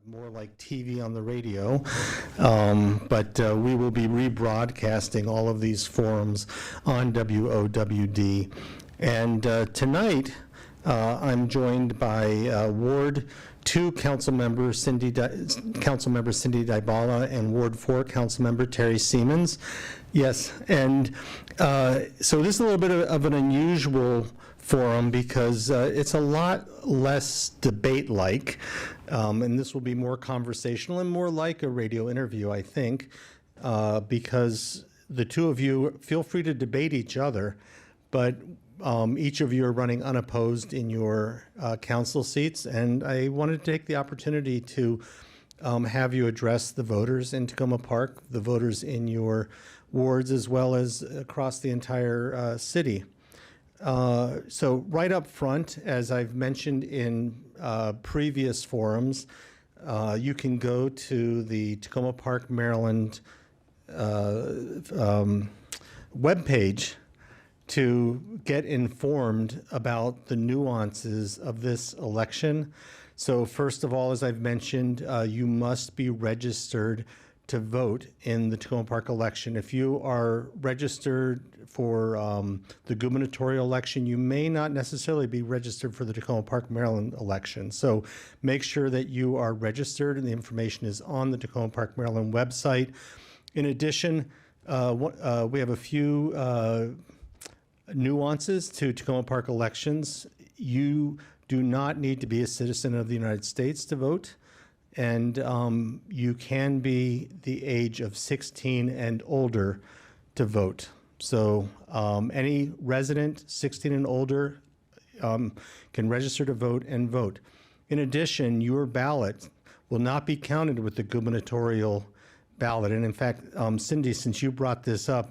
more like TV on the radio, but we will be rebroadcasting all of these forums on WOWD. And tonight, I'm joined by Ward 2 Councilmember Cindy Dybala and Ward 4 Councilmember Terry Siemens. Yes, and so this is a little bit of an unusual forum because it's a lot less debate-like, and this will be more conversational and more like a radio interview, I think, because the two of you feel free to debate each other, but each of you are running unopposed in your council seats, and I wanted to take the opportunity to have you address the voters in Takoma Park, the voters in your wards, as well as across the entire city. So right up front, as I've mentioned in previous forums, you can go to the Takoma Park, Maryland webpage to get informed about the nuances of this election. So first of all, as I've mentioned, you must be registered to vote in the Takoma Park election. If you are registered for the gubernatorial election, you may not necessarily be registered for the Takoma Park, Maryland election. So make sure that you are registered, and the information is on the Takoma Park, Maryland website. In addition, we have a few nuances to Takoma Park elections. You do not need to be a citizen of the United States to vote, and you can be the age of 16 and older to vote. So any resident 16 and older can register to vote and vote. In addition, your ballot will not be counted with the gubernatorial ballot. And in fact, Cindy, since you brought this up,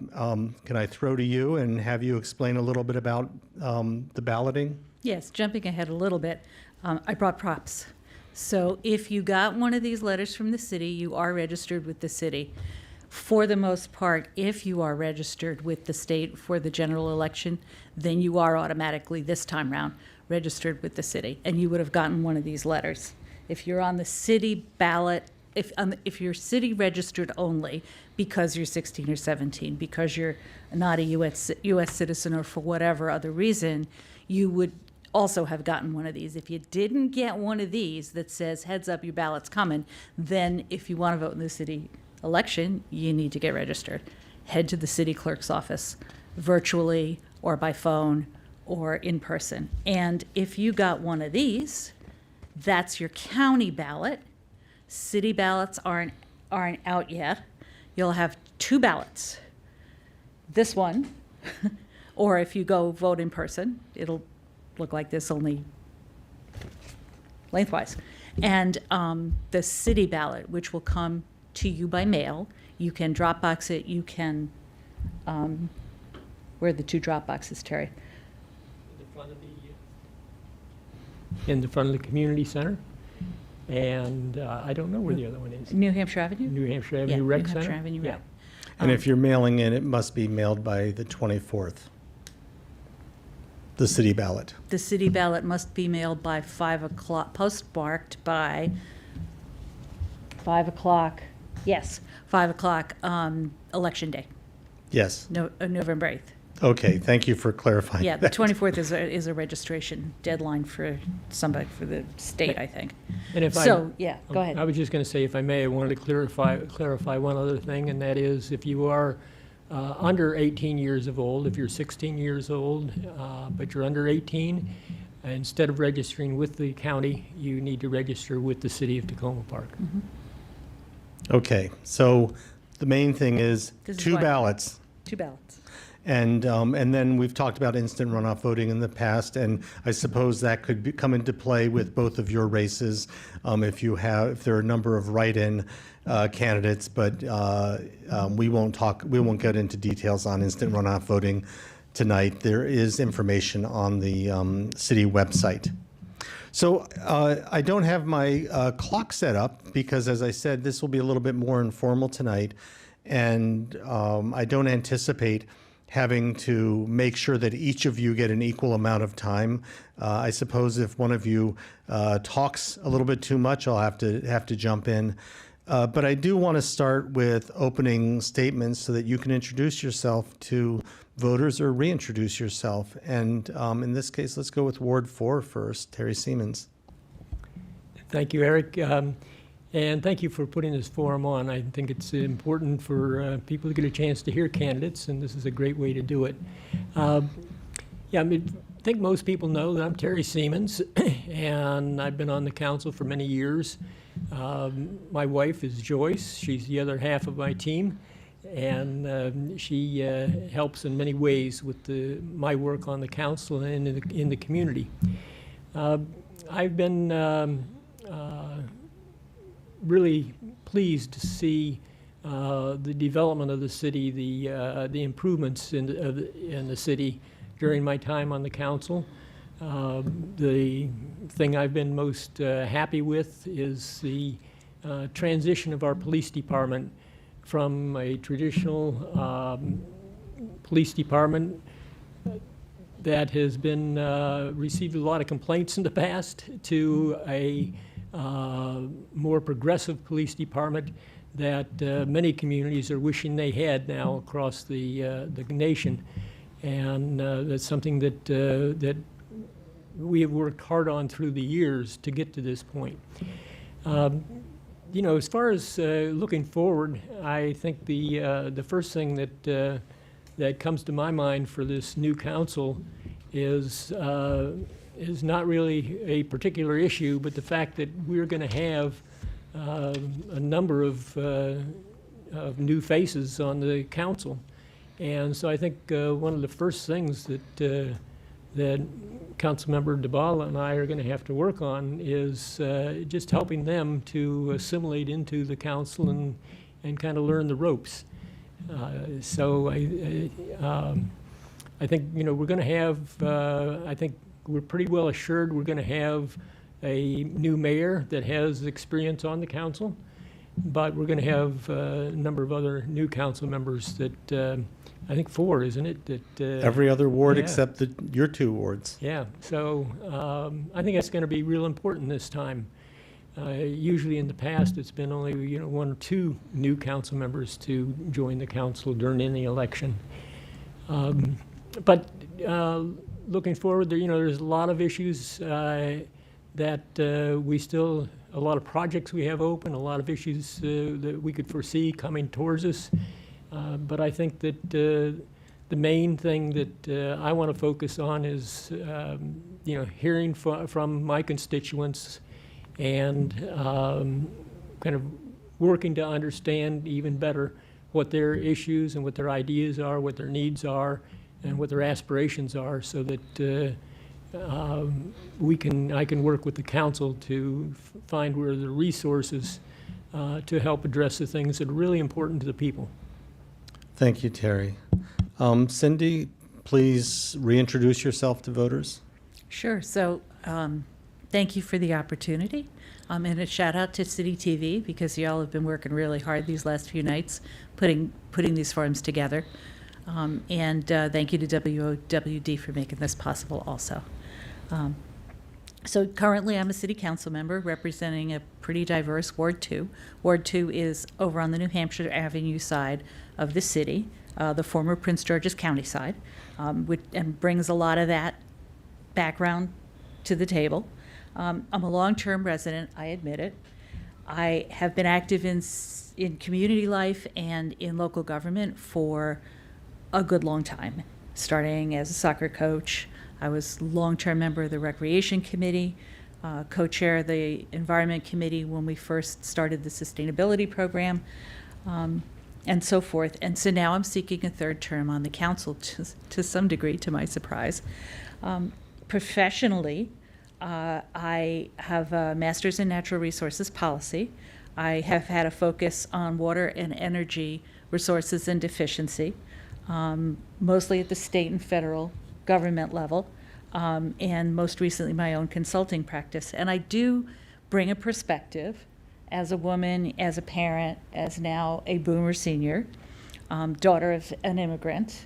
can I throw to you and have you explain a little bit about the balloting? Yes, jumping ahead a little bit, I brought props. So if you got one of these letters from the city, you are registered with the city. For the most part, if you are registered with the state for the general election, then you are automatically, this time round, registered with the city, and you would have gotten one of these letters. If you're on the city ballot, if you're city registered only because you're 16 or 17, because you're not a U.S. citizen or for whatever other reason, you would also have gotten one of these. If you didn't get one of these that says, heads up, your ballot's coming, then if you want to vote in the city election, you need to get registered. Head to the city clerk's office virtually or by phone or in person. And if you got one of these, that's your county ballot. City ballots aren't out yet. You'll have two ballots. This one, or if you go vote in person, it'll look like this, only lengthwise. And the city ballot, which will come to you by mail. You can Dropbox it. You can, where are the two Dropboxes, Terry? In the front of the community center. And I don't know where the other one is. New Hampshire Avenue? New Hampshire Avenue Rec Center? New Hampshire Avenue, yeah. right. And if you're mailing in, it must be mailed by the 24th. The city ballot. The city ballot must be mailed by 5 o'clock, postmarked by 5 o'clock. Yes, 5 o'clock election day. Yes. November 8th. Okay, thank you for clarifying. Yeah, the 24th is a registration deadline for somebody, for the state, I think. And if go ahead. I was just going to say, if I may, I wanted to clarify one other thing, and that is if you are under 18 years of old, if you're 16 years old, but you're under 18, instead of registering with the county, you need to register with the city of Takoma Park. Mm-hmm. Okay, so the main thing is two ballots. Two ballots. And then we've talked about instant runoff voting in the past, and I suppose that could come into play with both of your races if there are a number of write-in candidates. But we won't get into details on instant runoff voting tonight. There is information on the city website. So I don't have my clock set up because, as I said, this will be a little bit more informal tonight, and I don't anticipate having to make sure that each of you get an equal amount of time. I suppose if one of you talks a little bit too much, I'll have to jump in. But I do want to start with opening statements so that you can introduce yourself to voters or reintroduce yourself. And in this case, let's go with Ward 4 first, Terry Siemens. Thank you, Eric. And thank you for putting this forum on. I think it's important for people to get a chance to hear candidates, and this is a great way to do it. Yeah, I think most people know that I'm Terry Siemens, and I've been on the council for many years. My wife is Joyce. She's the other half of my team, and she helps in many ways with my work on the council and in the community. I've been really pleased to see the development of the city, the improvements in the city during my time on the council. The thing I've been most happy with is the transition of our police department from a traditional police department that has been received a lot of complaints in the past to a more progressive police department that many communities are wishing they had now across the nation, and that's something that we have worked hard on through the years to get to this point. You know, as far as looking forward, I think the first thing that comes to my mind for this new council is not really a particular issue, but the fact that we're going to have a number of new faces on the council. And so I think one of the first things that Councilmember DeBala and I are going to have to work on is just helping them to assimilate into the council and kind of learn the ropes. So I think, you know, we're going to have, I think we're pretty well assured we're going to have a new mayor that has experience on the council, but we're going to have a number of other new council members that, I think 4, isn't it? That Every other ward yeah. except your 2 wards. Yeah, so I think that's going to be real important this time. Usually in the past, it's been only 1 or 2 new council members to join the council during any election. But looking forward, there's a lot of issues that we still, a lot of projects we have open, a lot of issues that we could foresee coming towards us. But I think that the main thing that I want to focus on is, hearing from my constituents and kind of working to understand even better what their issues and what their ideas are, what their needs are, and what their aspirations are, so that I can work with the council to find where the resources to help address the things that are really important to the people. Thank you, Terry. Cindy, please reintroduce yourself to voters. Sure. So thank you for the opportunity. And a shout out to City TV, because y'all have been working really hard these last few nights putting these forums together. And thank you to WOWD for making this possible also. So currently I'm a city council member representing a pretty diverse Ward 2. Ward 2 is over on the New Hampshire Avenue side of the city, the former Prince George's County side, and brings a lot of that background to the table. I'm a long-term resident, I admit it. I have been active in community life and in local government for a good long time, starting as a soccer coach. I was a long-term member of the Recreation Committee, co-chair of the Environment Committee when we first started the sustainability program, and so forth. And so now I'm seeking a 3rd term on the council, to some degree, to my surprise. Professionally, I have a master's in natural resources policy. I have had a focus on water and energy resources and deficiency, mostly at the state and federal government level, and most recently my own consulting practice. And I do bring a perspective as a woman, as a parent, as now a boomer senior, daughter of an immigrant,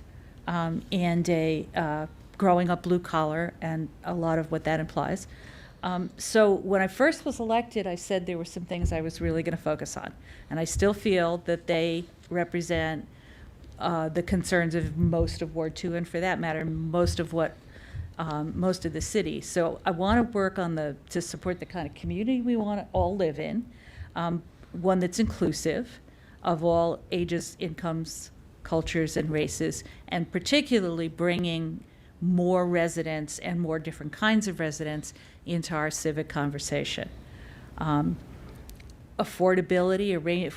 and a growing up blue collar and a lot of what that implies. So when I first was elected, I said there were some things I was really going to focus on. And I still feel that they represent the concerns of most of Ward 2, and for that matter, most of the city. So I want to work on to support the kind of community we want to all live in, one that's inclusive of all ages, incomes, cultures, and races, and particularly bringing more residents and more different kinds of residents into our civic conversation. Affordability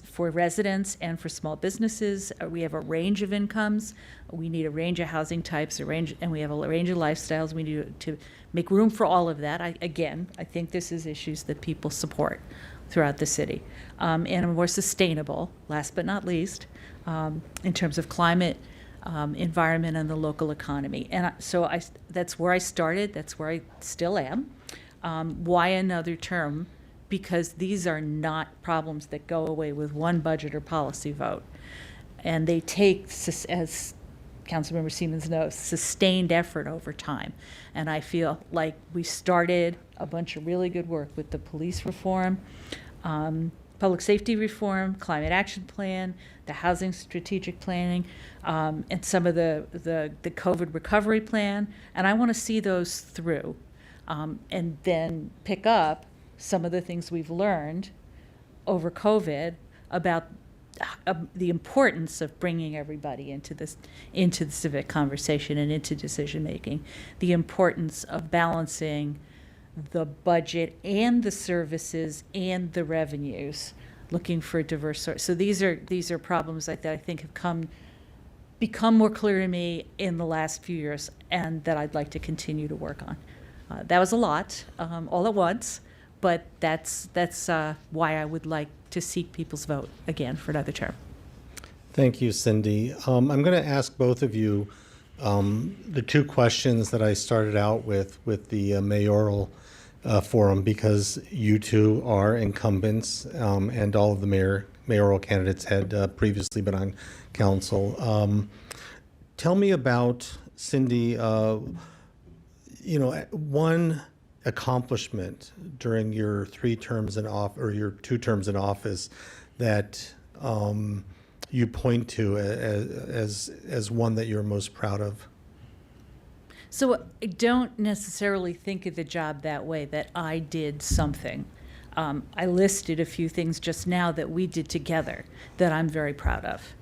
for residents and for small businesses. We have a range of incomes. We need a range of housing types, and we have a range of lifestyles. We need to make room for all of that. I think this is issues that people support throughout the city. And a more sustainable, last but not least, in terms of climate, environment, and the local economy. And that's where I started. That's where I still am. Why another term? Because these are not problems that go away with one budget or policy vote. And they take, as Councilmember Siemens knows, sustained effort over time. And I feel like we started a bunch of really good work with the police reform, public safety reform, climate action plan, the housing strategic planning, and some of the COVID recovery plan. And I want to see those through, and then pick up some of the things we've learned over COVID about the importance of bringing everybody into the civic conversation and into decision making, the importance of balancing the budget and the services and the revenues, looking for a diverse source. So these are problems that I think have become more clear to me in the last few years, and that I'd like to continue to work on. That was a lot, all at once. But that's why I would like to seek people's vote again for another term. Thank you, Cindy. I'm going to ask both of you the two questions that I started out with the mayoral forum, because you two are incumbents, and all of the mayoral candidates had previously been on council. Tell me about, Cindy, one accomplishment during your 3 terms in office, or your 2 terms in office, that you point to as one that you're most proud of? So I don't necessarily think of the job that way, that I did something. I listed a few things just now that we did together that I'm very proud of,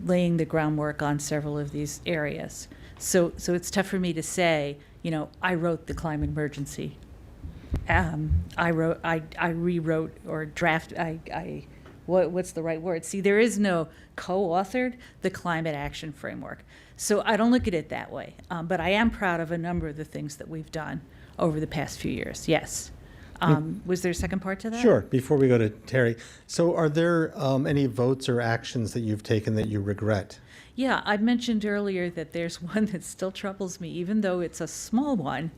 laying the groundwork on several of these areas. So it's tough for me to say, I wrote the climate emergency. I rewrote or what's the right word? See, there is no co-authored the climate action framework. So I don't look at it that way. But I am proud of a number of the things that we've done over the past few years. Yes. Was there a second part to that? Sure. Before we go to Terry. So are there any votes or actions that you've taken that you regret? Yeah, I mentioned earlier that there's one that still troubles me, even though it's a small one.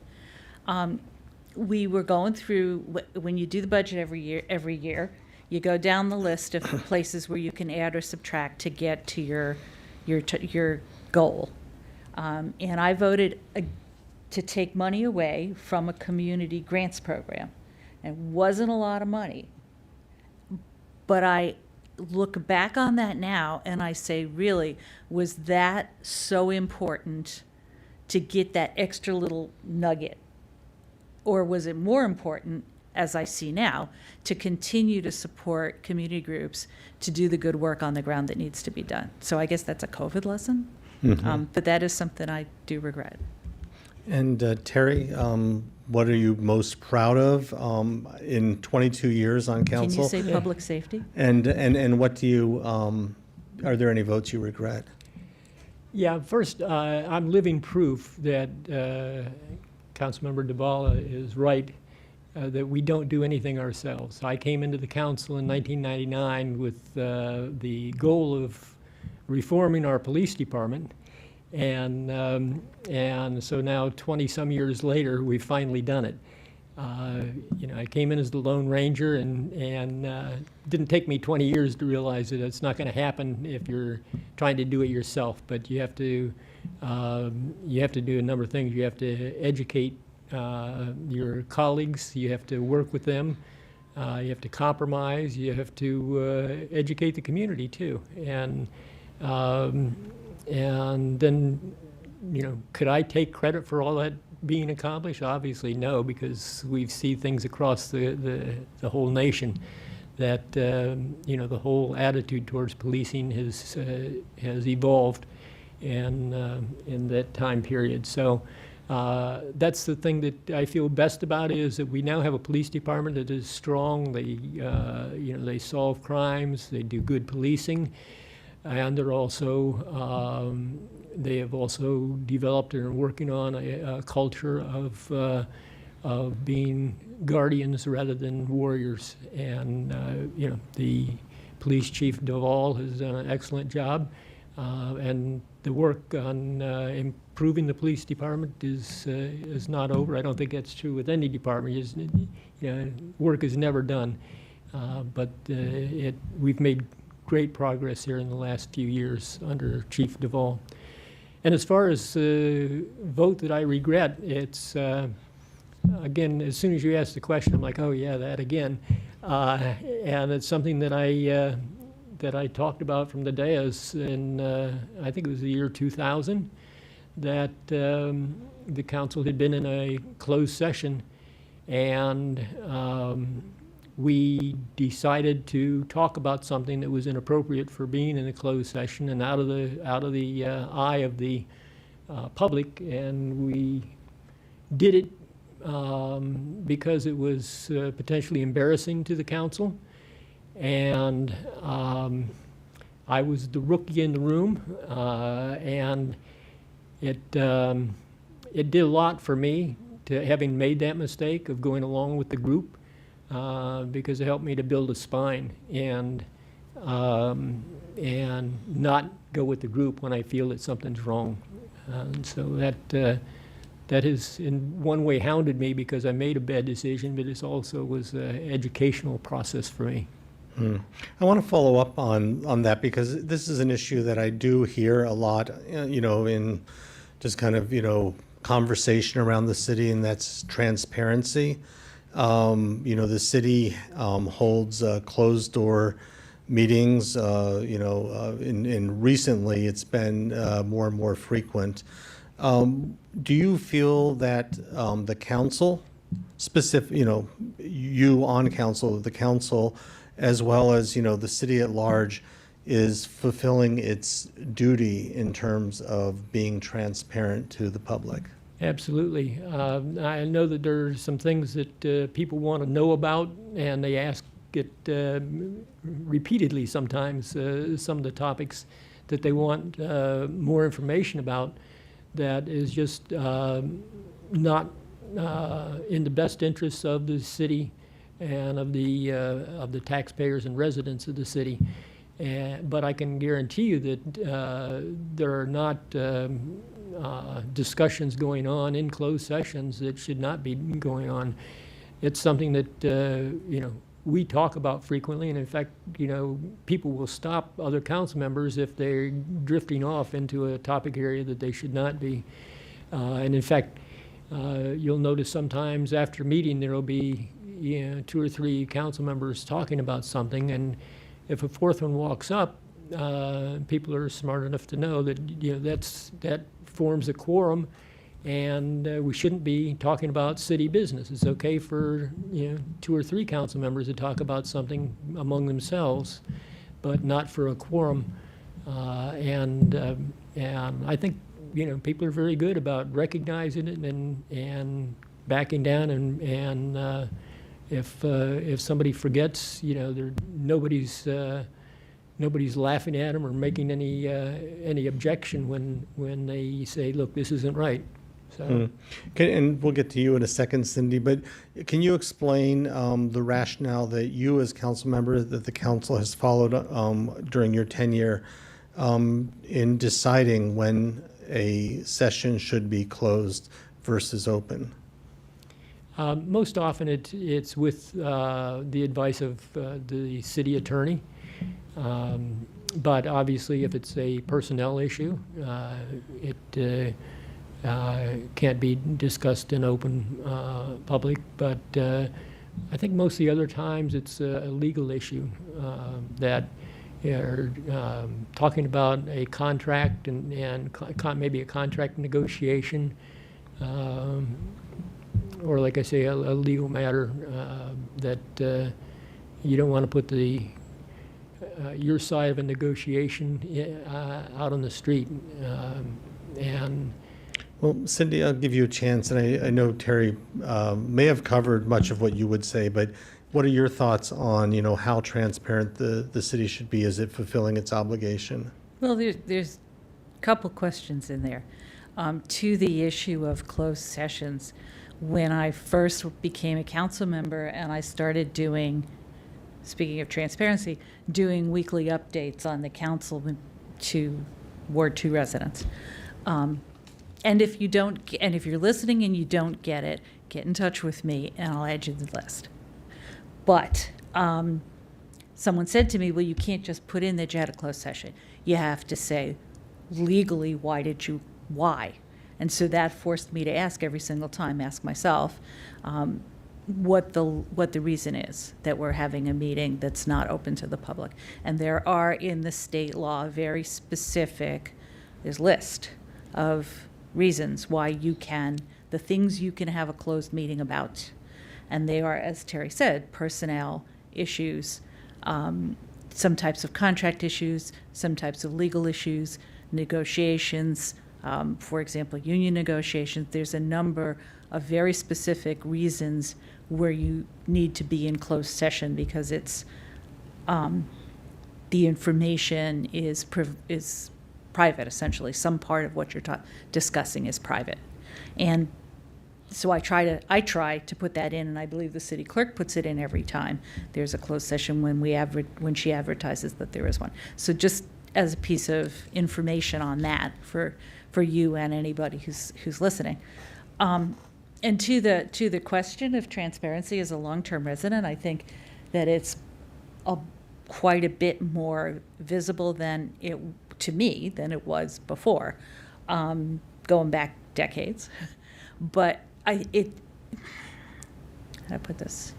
We were going through, when you do the budget every year, you go down the list of places where you can add or subtract to get to your goal. And I voted to take money away from a community grants program. It wasn't a lot of money, but I look back on that now and I say, really, was that so important to get that extra little nugget? Or was it more important, as I see now, to continue to support community groups to do the good work on the ground that needs to be done? So I guess that's a COVID lesson, but that is something I do regret. And Terry, what are you most proud of in 22 years on council? Can you say public safety? And what do you, are there any votes you regret? Yeah, first, I'm living proof that Councilmember Duvall is right, that we don't do anything ourselves. I came into the council in 1999 with the goal of reforming our police department. And so now, 20-some years later, we've finally done it. I came in as the Lone Ranger, and didn't take me 20 years to realize that it's not going to happen if you're trying to do it yourself. But you have to do a number of things. You have to educate your colleagues. You have to work with them. You have to compromise. You have to educate the community too. And then, could I take credit for all that being accomplished? Obviously, no, because we see things across the whole nation that the whole attitude towards policing has evolved in that time period. So that's the thing that I feel best about, is that we now have a police department that is strong. They solve crimes. They do good policing, and they're also they have also developed and are working on a culture of being guardians rather than warriors. And the police chief Duvall has done an excellent job, and the work on improving the police department is not over. I don't think that's true with any department. Work is never done, but we've made great progress here in the last few years under Chief Duvall. And as far as vote that I regret, it's, again, as soon as you ask the question, I'm like, oh yeah, that again. And it's something that I talked about from the dais in, I think it was the year 2000, that the council had been in a closed session, and we decided to talk about something that was inappropriate for being in a closed session and out of the eye of the public, and we did it because it was potentially embarrassing to the council, and I was the rookie in the room, and it did a lot for me, to having made that mistake of going along with the group. Because it helped me to build a spine and not go with the group when I feel that something's wrong. And so that has in one way hounded me, because I made a bad decision, but it also was an educational process for me. I want to follow up on that, because this is an issue that I do hear a lot, in just kind of, conversation around the city, and that's transparency. The city holds closed door meetings, and recently it's been more and more frequent. Do you feel that the council, you on council, the council, as well as, the city at large, is fulfilling its duty in terms of being transparent to the public? Absolutely. I know that there are some things that people want to know about, and they ask it repeatedly sometimes, some of the topics that they want more information about, that is just not in the best interests of the city and of the taxpayers and residents of the city. But I can guarantee you that there are not discussions going on in closed sessions that should not be going on. It's something that we talk about frequently, and in fact, people will stop other council members if they're drifting off into a topic area that they should not be. And in fact, you'll notice sometimes after a meeting there will be 2 or 3 council members talking about something, and if a fourth one walks up, people are smart enough to know that that forms a quorum, and we shouldn't be talking about city business. It's okay for 2 or 3 council members to talk about something among themselves, but not for a quorum. And I think people are very good about recognizing it and backing down, and if somebody forgets, nobody's laughing at them or making any objection when they say, look, this isn't right. So. And we'll get to you in a second, Cindy, but can you explain the rationale that you as council member, that the council has followed during your tenure in deciding when a session should be closed versus open? Most often it's with the advice of the city attorney. But obviously, if it's a personnel issue, it can't be discussed in open public. But I think most of the other times it's a legal issue that you're talking about a contract and maybe a contract negotiation, or like I say, a legal matter that you don't want to put your side of a negotiation out on the street. And Well, Cindy, I'll give you a chance, and I know Terry may have covered much of what you would say, but what are your thoughts on, how transparent the city should be as it fulfilling its obligation? Well, there's a couple questions in there. To the issue of closed sessions, when I first became a council member and I started doing, speaking of transparency, doing weekly updates on the council to Ward 2 residents. And if you're listening and you don't get it, get in touch with me and I'll add you to the list. But someone said to me, well, you can't just put in that you had a closed session. You have to say legally, why? And so that forced me to ask every single time, ask myself, what the reason is that we're having a meeting that's not open to the public. And there are in the state law very specific, there's list of reasons why the things you can have a closed meeting about. And they are, as Terry said, personnel issues, some types of contract issues, some types of legal issues, negotiations, for example, union negotiations. There's a number of very specific reasons where you need to be in closed session because it's the information is private, essentially. Some part of what you're discussing is private. And so I try to put that in, and I believe the city clerk puts it in every time there's a closed session when she advertises that there is one. So just as a piece of information on that for you and anybody who's listening. And to the question of transparency as a long-term resident, I think that it's quite a bit more visible to me than it was before, going back decades. But how do I put this?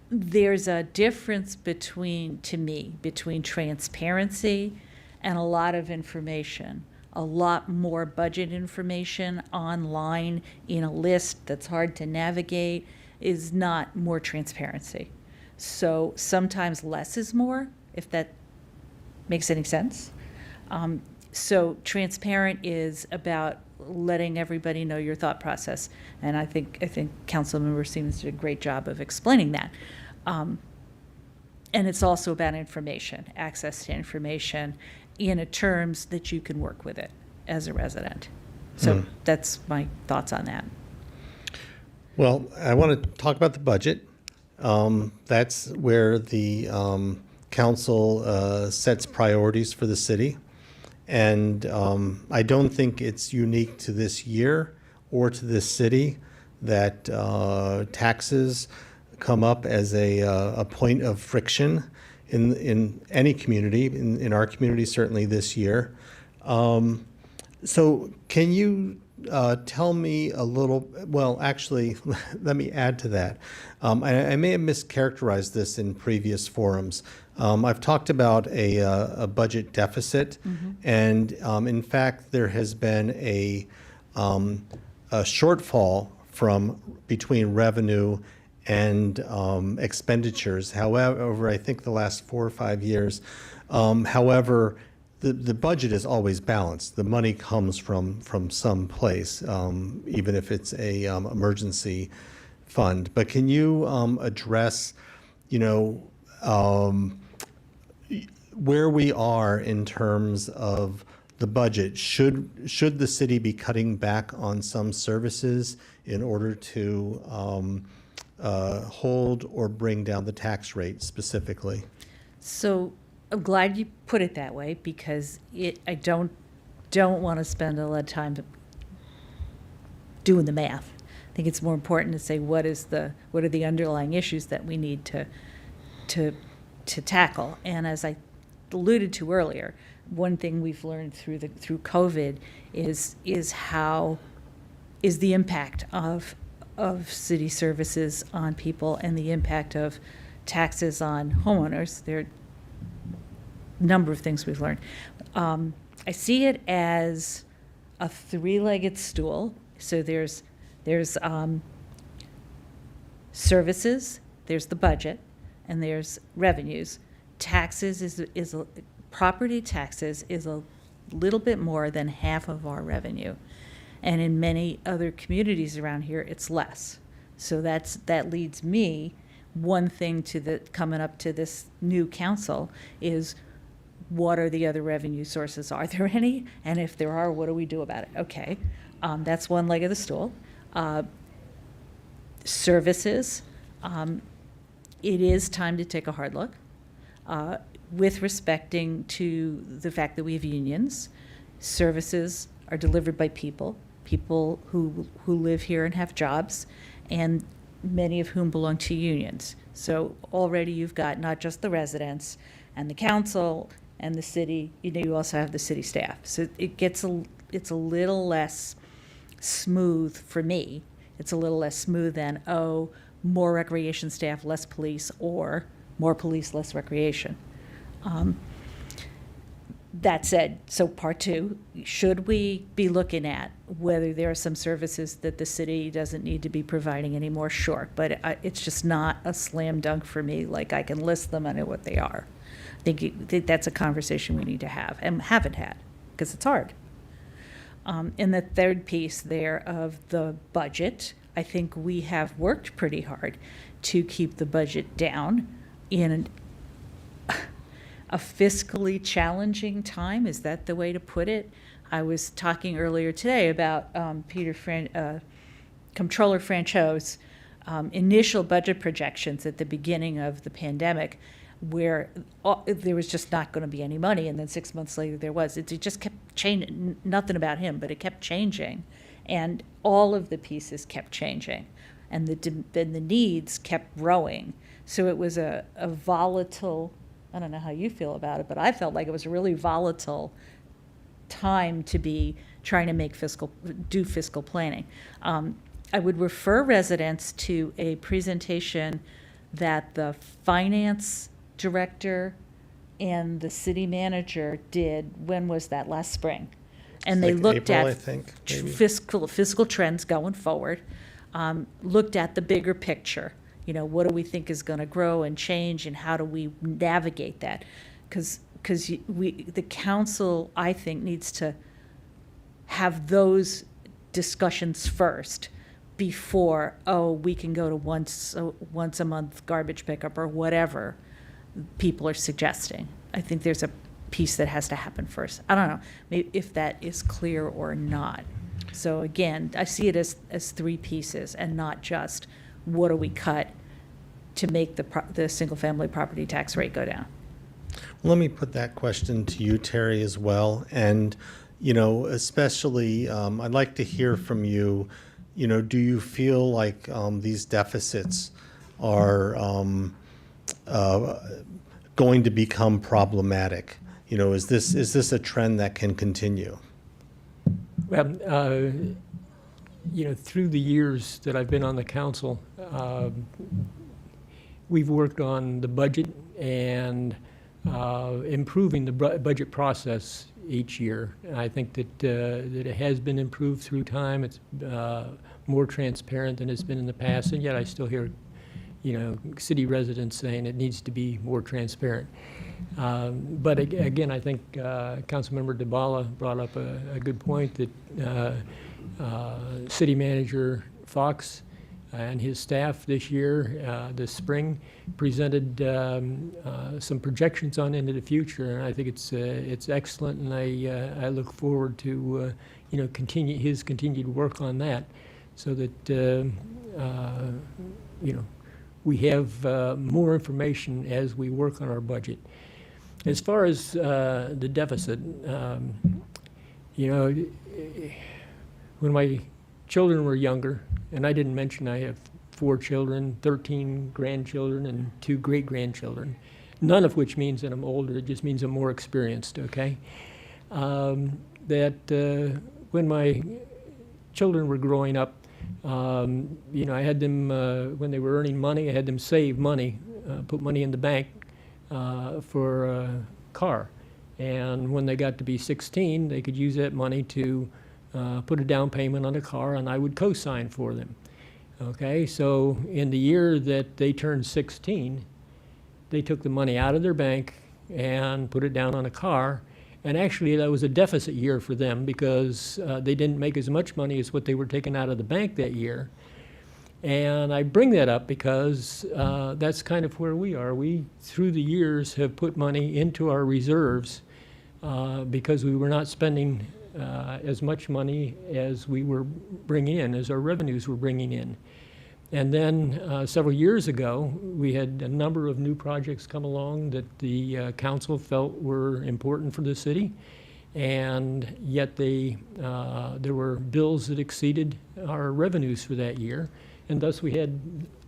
There's a difference between transparency and a lot of information. A lot more budget information online in a list that's hard to navigate is not more transparency. So sometimes less is more, if that makes any sense. So transparent is about letting everybody know your thought process, and I think Councilmember Siemens did a great job of explaining that. And it's also about information, access to information in a terms that you can work with it as a resident. So that's my thoughts on that. Well, I want to talk about the budget. That's where the council sets priorities for the city. And I don't think it's unique to this year or to this city that taxes come up as a point of friction in any community, in our community certainly this year. So can you tell me a little, well, actually, let me add to that. I may have mischaracterized this in previous forums. I've talked about a budget deficit, and in fact, there has been a shortfall between revenue and expenditures. However, I think the last 4 or 5 years, however, the budget is always balanced. The money comes from some place, even if it's a emergency fund. But can you address, where we are in terms of the budget? Should the city be cutting back on some services in order to hold or bring down the tax rate specifically? So I'm glad you put it that way because I don't want to spend a lot of time doing the math. I think it's more important to say what are the underlying issues that we need to tackle. And as I alluded to earlier, one thing we've learned through COVID is the impact of city services on people and the impact of taxes on homeowners. There are a number of things we've learned. I see it as a three-legged stool. So there's services, there's the budget, and there's revenues. Taxes property taxes is a little bit more than half of our revenue. And in many other communities around here, it's less. So that leads me, one thing coming up to this new council is, what are the other revenue sources? Are there any? And if there are, what do we do about it? Okay, that's one leg of the stool. Services, it is time to take a hard look with respecting to the fact that we have unions. Services are delivered by people who live here and have jobs, and many of whom belong to unions. So already you've got not just the residents and the council and the city, you also have the city staff. So it's a little less smooth for me. It's a little less smooth than, more recreation staff, less police, or more police, less recreation. That said, so part two, should we be looking at whether there are some services that the city doesn't need to be providing anymore? Sure, but it's just not a slam dunk for me, like I can list them, I know what they are. I think that's a conversation we need to have and haven't had, because it's hard. And the third piece there of the budget, I think we have worked pretty hard to keep the budget down in a fiscally challenging time. Is that the way to put it? I was talking earlier today about Comptroller Francho's initial budget projections at the beginning of the pandemic, where there was just not going to be any money, and then 6 months later there was. It just kept changing. Nothing about him, but it kept changing, and all of the pieces kept changing, and the needs kept growing. So it was a volatile. I don't know how you feel about it, but I felt like it was a really volatile time to be trying to do fiscal planning. I would refer residents to a presentation that the finance director and the city manager did. When was that? Last spring. And they looked April, I at think, maybe. fiscal trends going forward, looked at the bigger picture. What do we think is going to grow and change, and how do we navigate that? Because the council, I think, needs to have those discussions first before, we can go to once a month garbage pickup or whatever people are suggesting. I think there's a piece that has to happen first. I don't know maybe if that is clear or not. So again, I see it as three pieces, and not just what do we cut to make the single-family property tax rate go down. Let me put that question to you, Terry, as well. And, especially, I'd like to hear from you, do you feel like these deficits are going to become problematic? Is this a trend that can continue? Well, through the years that I've been on the council, we've worked on the budget and improving the budget process each year. And I think that it has been improved through time. It's more transparent than it's been in the past, and yet I still hear, city residents saying it needs to be more transparent. But again, I think Councilmember DeBala brought up a good point that City Manager Fox and his staff this year, this spring, presented some projections on into the future, and I think it's excellent, and I look forward to his continued work on that, so that we have more information as we work on our budget. As far as the deficit, when my children were younger, and I didn't mention I have 4 children, 13 grandchildren, and 2 great-grandchildren, none of which means that I'm older, it just means I'm more experienced, okay? When my children were growing up, you know, I had them, when they were earning money, I had them save money, put money in the bank for a car. And when they got to be 16, they could use that money to put a down payment on a car, and I would co-sign for them. Okay, so in the year that they turned 16, they took the money out of their bank and put it down on a car. And actually, that was a deficit year for them because they didn't make as much money as what they were taking out of the bank that year. And I bring that up because that's kind of where we are. We, through the years, have put money into our reserves because we were not spending as much money as we were bringing in, as our revenues were bringing in. And then several years ago, we had a number of new projects come along that the council felt were important for the city, and yet there were bills that exceeded our revenues for that year, and thus we had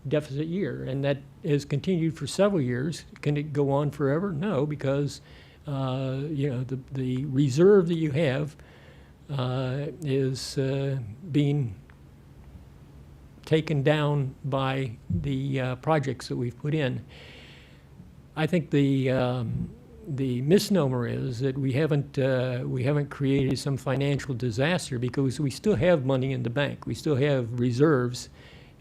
deficit year, and that has continued for several years. Can it go on forever? No, because you know, the reserve that you have is being taken down by the projects that we've put in. I think the misnomer is that we haven't created some financial disaster because we still have money in the bank. We still have reserves,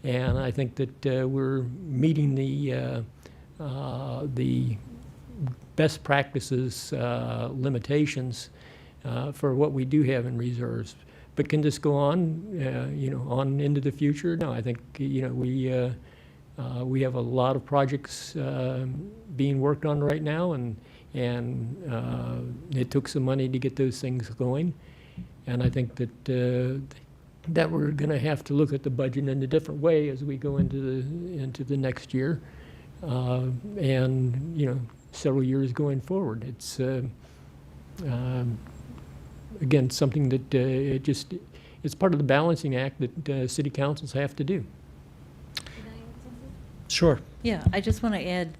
and I think that we're meeting the best practices limitations for what we do have in reserves. But can this go on, you know, on into the future? No, I think, you know, we have a lot of projects being worked on right now, and it took some money to get those things going. And I think that that we're going to have to look at the budget in a different way as we go into the next year, and you know, several years going forward. It's again, something that it's part of the balancing act that city councils have to do. Sure. Yeah, I just want to add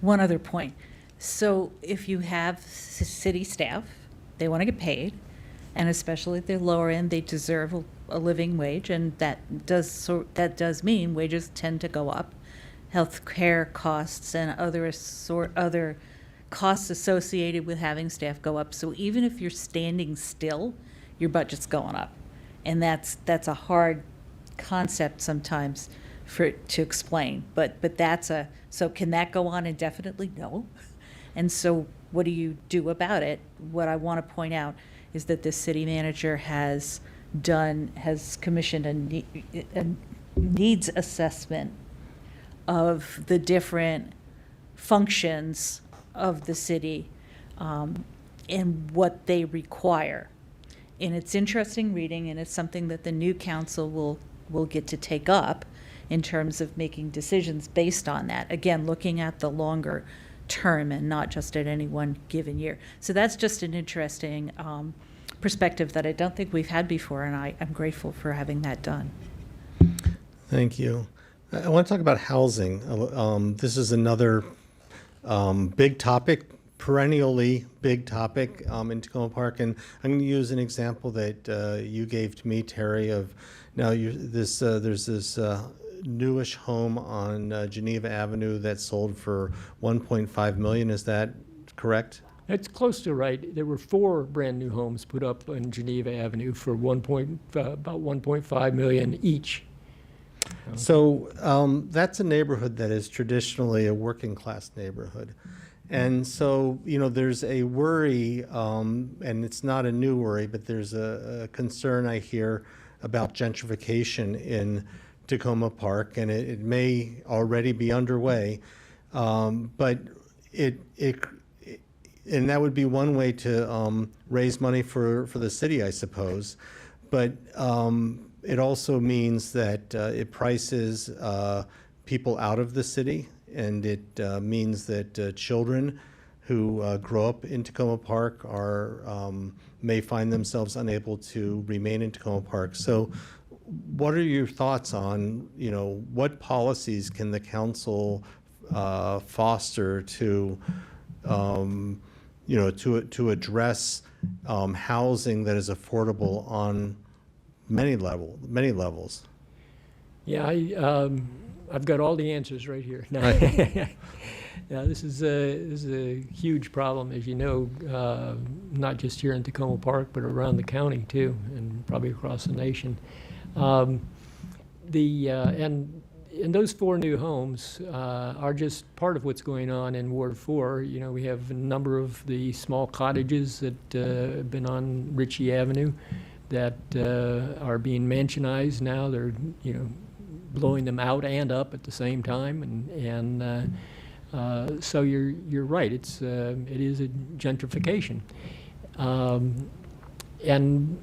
one other point. So if you have city staff, they want to get paid, and especially at the lower end, they deserve a living wage, and that does mean wages tend to go up. Health care costs and other costs associated with having staff go up. So even if you're standing still, your budget's going up. And that's a hard concept sometimes to explain. But so can that go on indefinitely? No. And so what do you do about it? What I want to point out is that the city manager has commissioned a needs assessment of the different functions of the city and what they require. And it's interesting reading, and it's something that the new council will get to take up in terms of making decisions based on that. Again, looking at the longer term and not just at any one given year. So that's just an interesting perspective that I don't think we've had before, and I'm grateful for having that done. Thank you. I want to talk about housing. This is another big topic, perennially big topic in Takoma Park, and I'm going to use an example that you gave to me, Terry. Of now, there's this newish home on Geneva Avenue that sold for $1.5 million. Is that correct? That's close to right. There were 4 brand new homes put up on Geneva Avenue for about $1.5 million each. So that's a neighborhood that is traditionally a working class neighborhood. And so, you know, there's a worry, and it's not a new worry, but there's a concern I hear about gentrification in Takoma Park, and it may already be underway. But and that would be one way to raise money for the city, I suppose. But it also means that it prices people out of the city, and it means that children who grow up in Takoma Park may find themselves unable to remain in Takoma Park. So what are your thoughts on, what policies can the council foster to, to address housing that is affordable on many levels? Yeah, I've got all the answers right here. No. Yeah, this is a huge problem, as you know, not just here in Takoma Park, but around the county too, and probably across the nation. And those 4 new homes are just part of what's going on in Ward 4. We have a number of the small cottages that have been on Ritchie Avenue that are being mansionized now. They're, blowing them out and up at the same time, and so you're right. It is a gentrification, and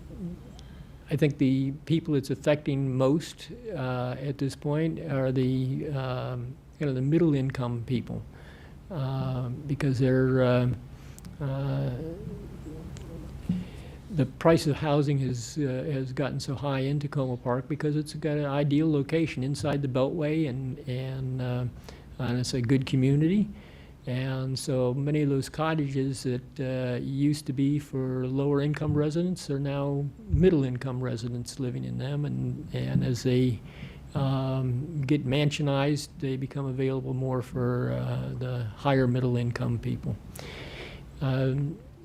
I think the people it's affecting most at this point are the the middle income people, because they're the price of housing has gotten so high in Takoma Park because it's got an ideal location inside the Beltway, and it's a good community. And so many of those cottages that used to be for lower income residents are now middle income residents living in them, and as they get mansionized, they become available more for the higher middle income people.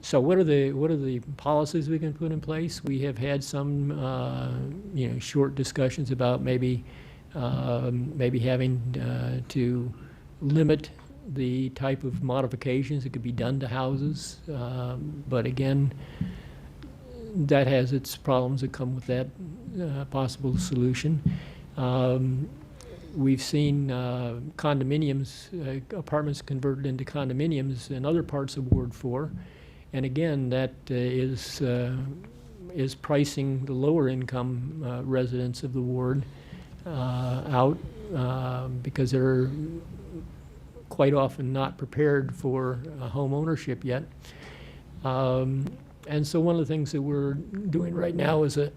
So what are the policies we can put in place? We have had some short discussions about maybe having to limit the type of modifications that could be done to houses, but again, that has its problems that come with that possible solution. We've seen condominiums, apartments converted into condominiums in other parts of Ward 4. And again, that is pricing the lower income residents of the ward out because they're quite often not prepared for home ownership yet. And so one of the things that we're doing right now is a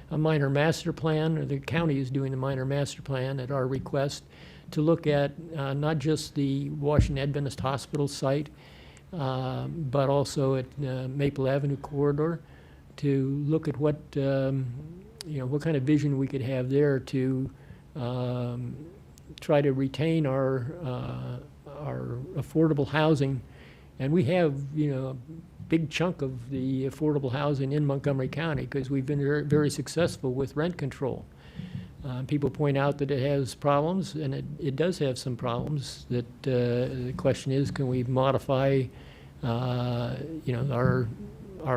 minor master plan, or the county is doing a minor master plan at our request to look at not just the Washington Adventist Hospital site, but also at Maple Avenue corridor, to look at what what kind of vision we could have there to try to retain our affordable housing. And we have a big chunk of the affordable housing in Montgomery County because we've been very, very successful with rent control. People point out that it has problems, and it does have some problems. That the question is, can we modify, our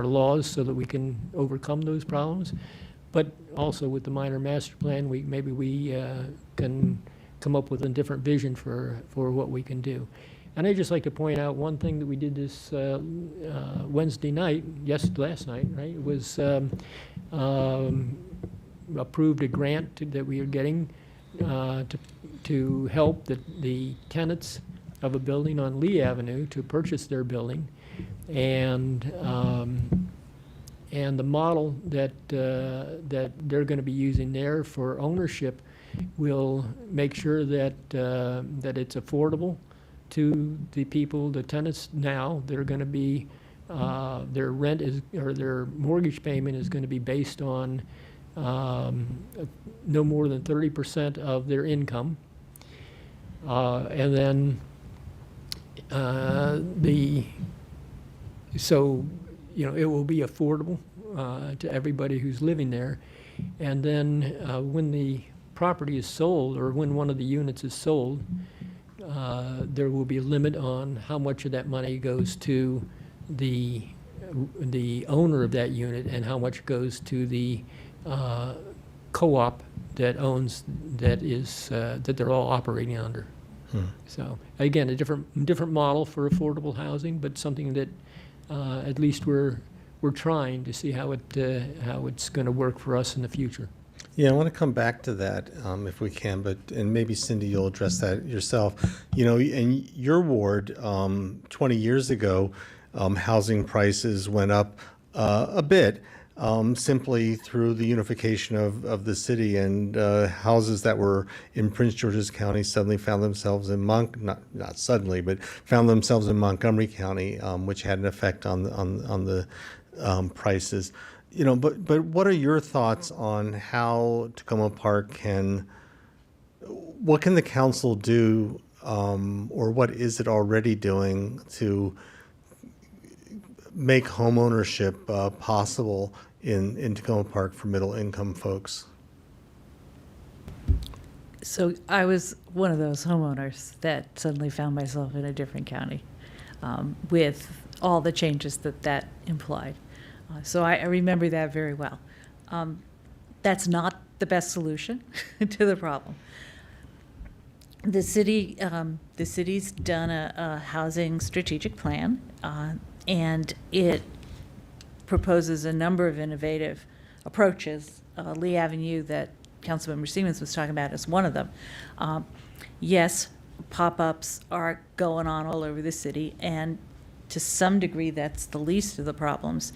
laws so that we can overcome those problems? But also with the minor master plan, maybe we can come up with a different vision for what we can do. And I'd just like to point out one thing that we did this Wednesday night, last night, right? It was approved a grant that we are getting to help the tenants of a building on Lee Avenue to purchase their building, and the model that they're going to be using there for ownership will make sure that it's affordable to the people, the tenants now. They're going to be their rent is, or their mortgage payment is going to be based on no more than 30% of their income, and then it will be affordable to everybody who's living there. And then when the property is sold, or when one of the units is sold, there will be a limit on how much of that money goes to the owner of that unit and how much goes to the co-op that owns, that they're all operating under. So again, a different model for affordable housing, but something that at least we're trying to see how it's going to work for us in the future. Yeah, I want to come back to that if we can, and maybe Cindy, you'll address that yourself. You know, in your ward, 20 years ago, housing prices went up a bit, simply through the unification of the city, and houses that were in Prince George's County suddenly found themselves in not suddenly, but found themselves in Montgomery County, which had an effect on the prices. You know, but what are your thoughts on how Takoma Park what can the council do, or what is it already doing to make homeownership possible in Takoma Park for middle income folks? So I was one of those homeowners that suddenly found myself in a different county with all the changes that implied. So I remember that very well. That's not the best solution to the problem. The city's done a housing strategic plan, and it proposes a number of innovative approaches. Lee Avenue that Councilmember Siemens was talking about is one of them. Yes, pop-ups are going on all over the city, and to some degree that's the least of the problems.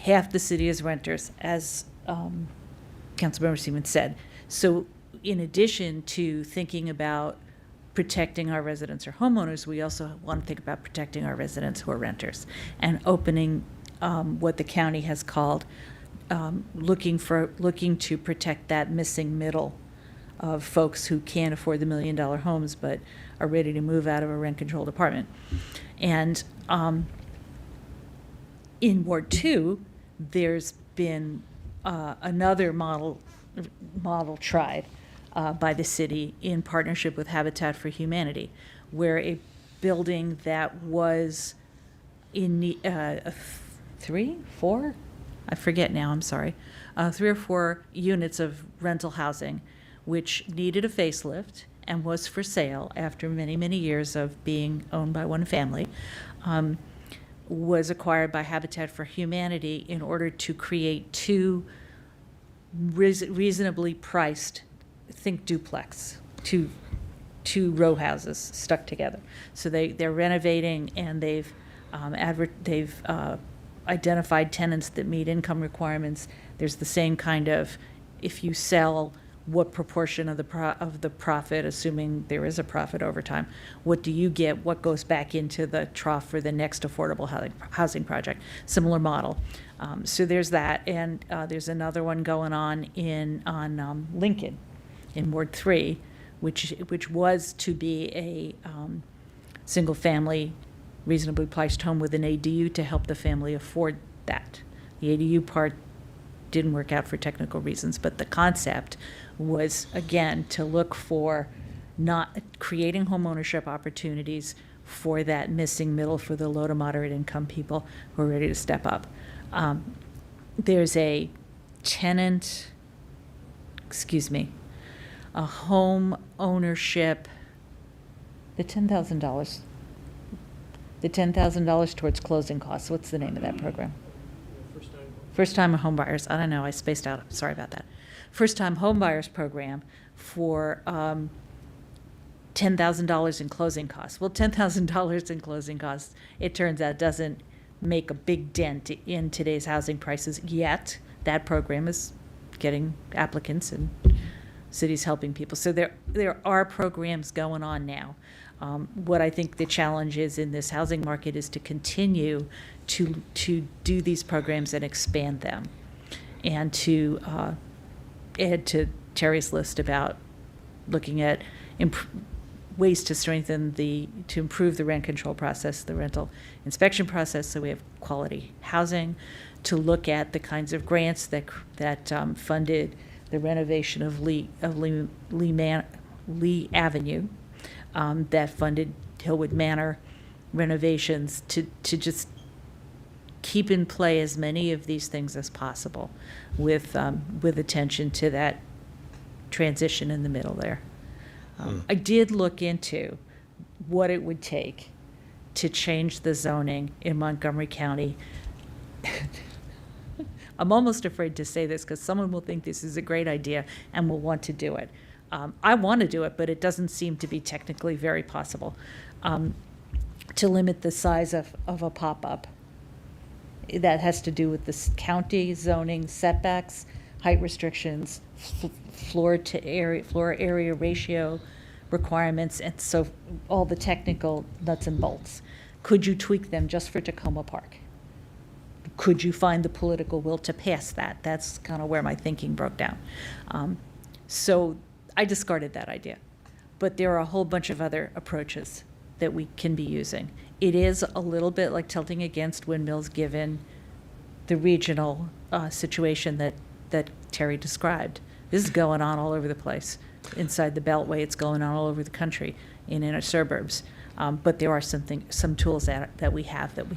Half the city is renters, as Councilmember Siemens said. So in addition to thinking about protecting our residents or homeowners, we also want to think about protecting our residents who are renters and opening what the county has called looking to protect that missing middle of folks who can't afford the $1 million homes but are ready to move out of a rent-controlled apartment. And in Ward 2, there's been another model tried by the city in partnership with Habitat for Humanity, where a building that was in 3, 4, I forget now, I'm sorry, 3 or 4 units of rental housing, which needed a facelift and was for sale after many, many years of being owned by one family, was acquired by Habitat for Humanity in order to create 2 reasonably priced, think duplex, two row houses stuck together. So they're renovating, and they've identified tenants that meet income requirements. There's the same kind of, if you sell, what proportion of the profit, assuming there is a profit over time, what do you get? What goes back into the trough for the next affordable housing project? Similar model. So there's that, and there's another one going on on Lincoln, in Ward 3, which was to be a single-family, reasonably priced home with an ADU to help the family afford that. The ADU part didn't work out for technical reasons, but the concept was, again, to look for not creating homeownership opportunities for that missing middle, for the low to moderate income people who are ready to step up. There's a home ownership, the $10,000 towards closing costs. What's the name of that program? First-time home buyers. I don't know. I spaced out. Sorry about that. First-time home buyers program for $10,000 in closing costs. Well, $10,000 in closing costs, it turns out, doesn't make a big dent in today's housing prices yet. That program is getting applicants, and cities helping people. So there are programs going on now. What I think the challenge is in this housing market is to continue to do these programs and expand them, and to add to Terry's list about looking at ways to to improve the rent control process, the rental inspection process, so we have quality housing, to look at the kinds of grants that funded the renovation of Lee Avenue, that funded Hillwood Manor renovations, to just keep in play as many of these things as possible with attention to that transition in the middle there. I did look into what it would take to change the zoning in Montgomery County. I'm almost afraid to say this because someone will think this is a great idea and will want to do it. I want to do it, but it doesn't seem to be technically very possible to limit the size of a pop-up. That has to do with the county zoning setbacks, height restrictions, floor area ratio requirements, and so all the technical nuts and bolts. Could you tweak them just for Takoma Park? Could you find the political will to pass that? That's kind of where my thinking broke down. So I discarded that idea. But there are a whole bunch of other approaches that we can be using. It is a little bit like tilting against windmills given the regional situation that Terry described. This is going on all over the place. Inside the Beltway, it's going on all over the country in inner suburbs. But there are some tools that we have that we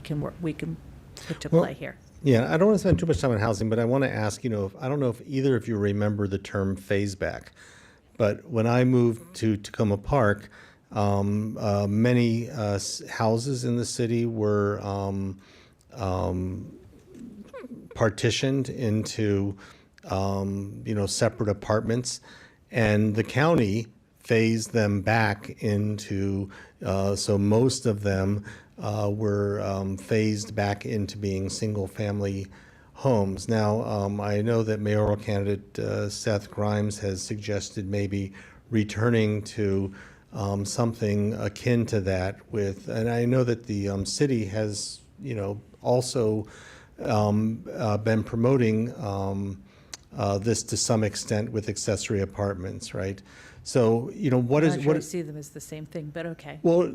can put to play here. Yeah, I don't want to spend too much time on housing, but I want to ask, I don't know if either of you remember the term phase back, but when I moved to Takoma Park, many houses in the city were partitioned into, separate apartments, and the county phased them back into, so most of them were phased back into being single-family homes. Now, I know that mayoral candidate Seth Grimes has suggested maybe returning to something akin to that and I know that the city has, also been promoting this to some extent with accessory apartments, right? So, what I'm is not sure what I see them as the same thing, but okay. well,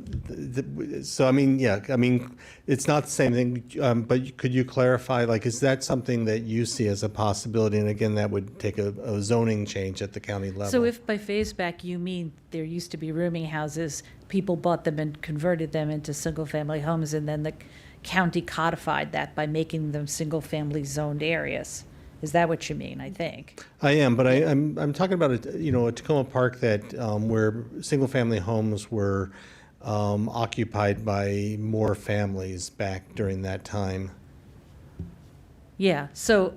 so I mean, yeah, I mean, it's not the same thing, but could you clarify, like, is that something that you see as a possibility? And again, that would take a zoning change at the county level. So if by phase back you mean there used to be rooming houses, people bought them and converted them into single-family homes, and then the county codified that by making them single-family zoned areas. Is that what you mean, I think? I am, but I'm talking about a Takoma Park that where single-family homes were occupied by more families back during that time. Yeah, so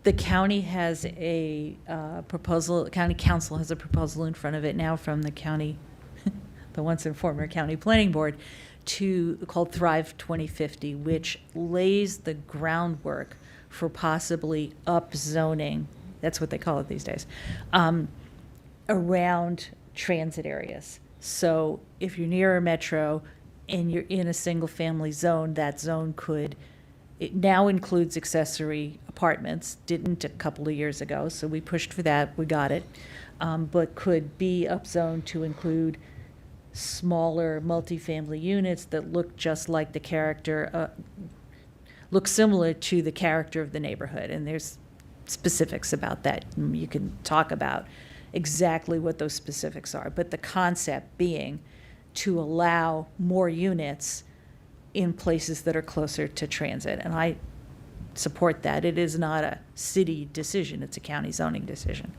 the county has a proposal, county council has a proposal in front of it now from the county, the once and former county planning board, called Thrive 2050, which lays the groundwork for possibly upzoning, that's what they call it these days, around transit areas. So if you're near a metro and you're in a single-family zone, that zone it now includes accessory apartments, didn't a couple of years ago, so we pushed for that, we got it, but could be upzoned to include smaller multifamily units that look just like the character, look similar to the character of the neighborhood. And there's specifics about that. You can talk about exactly what those specifics are. But the concept being to allow more units in places that are closer to transit. And I support that. It is not a city decision. It's a county zoning decision.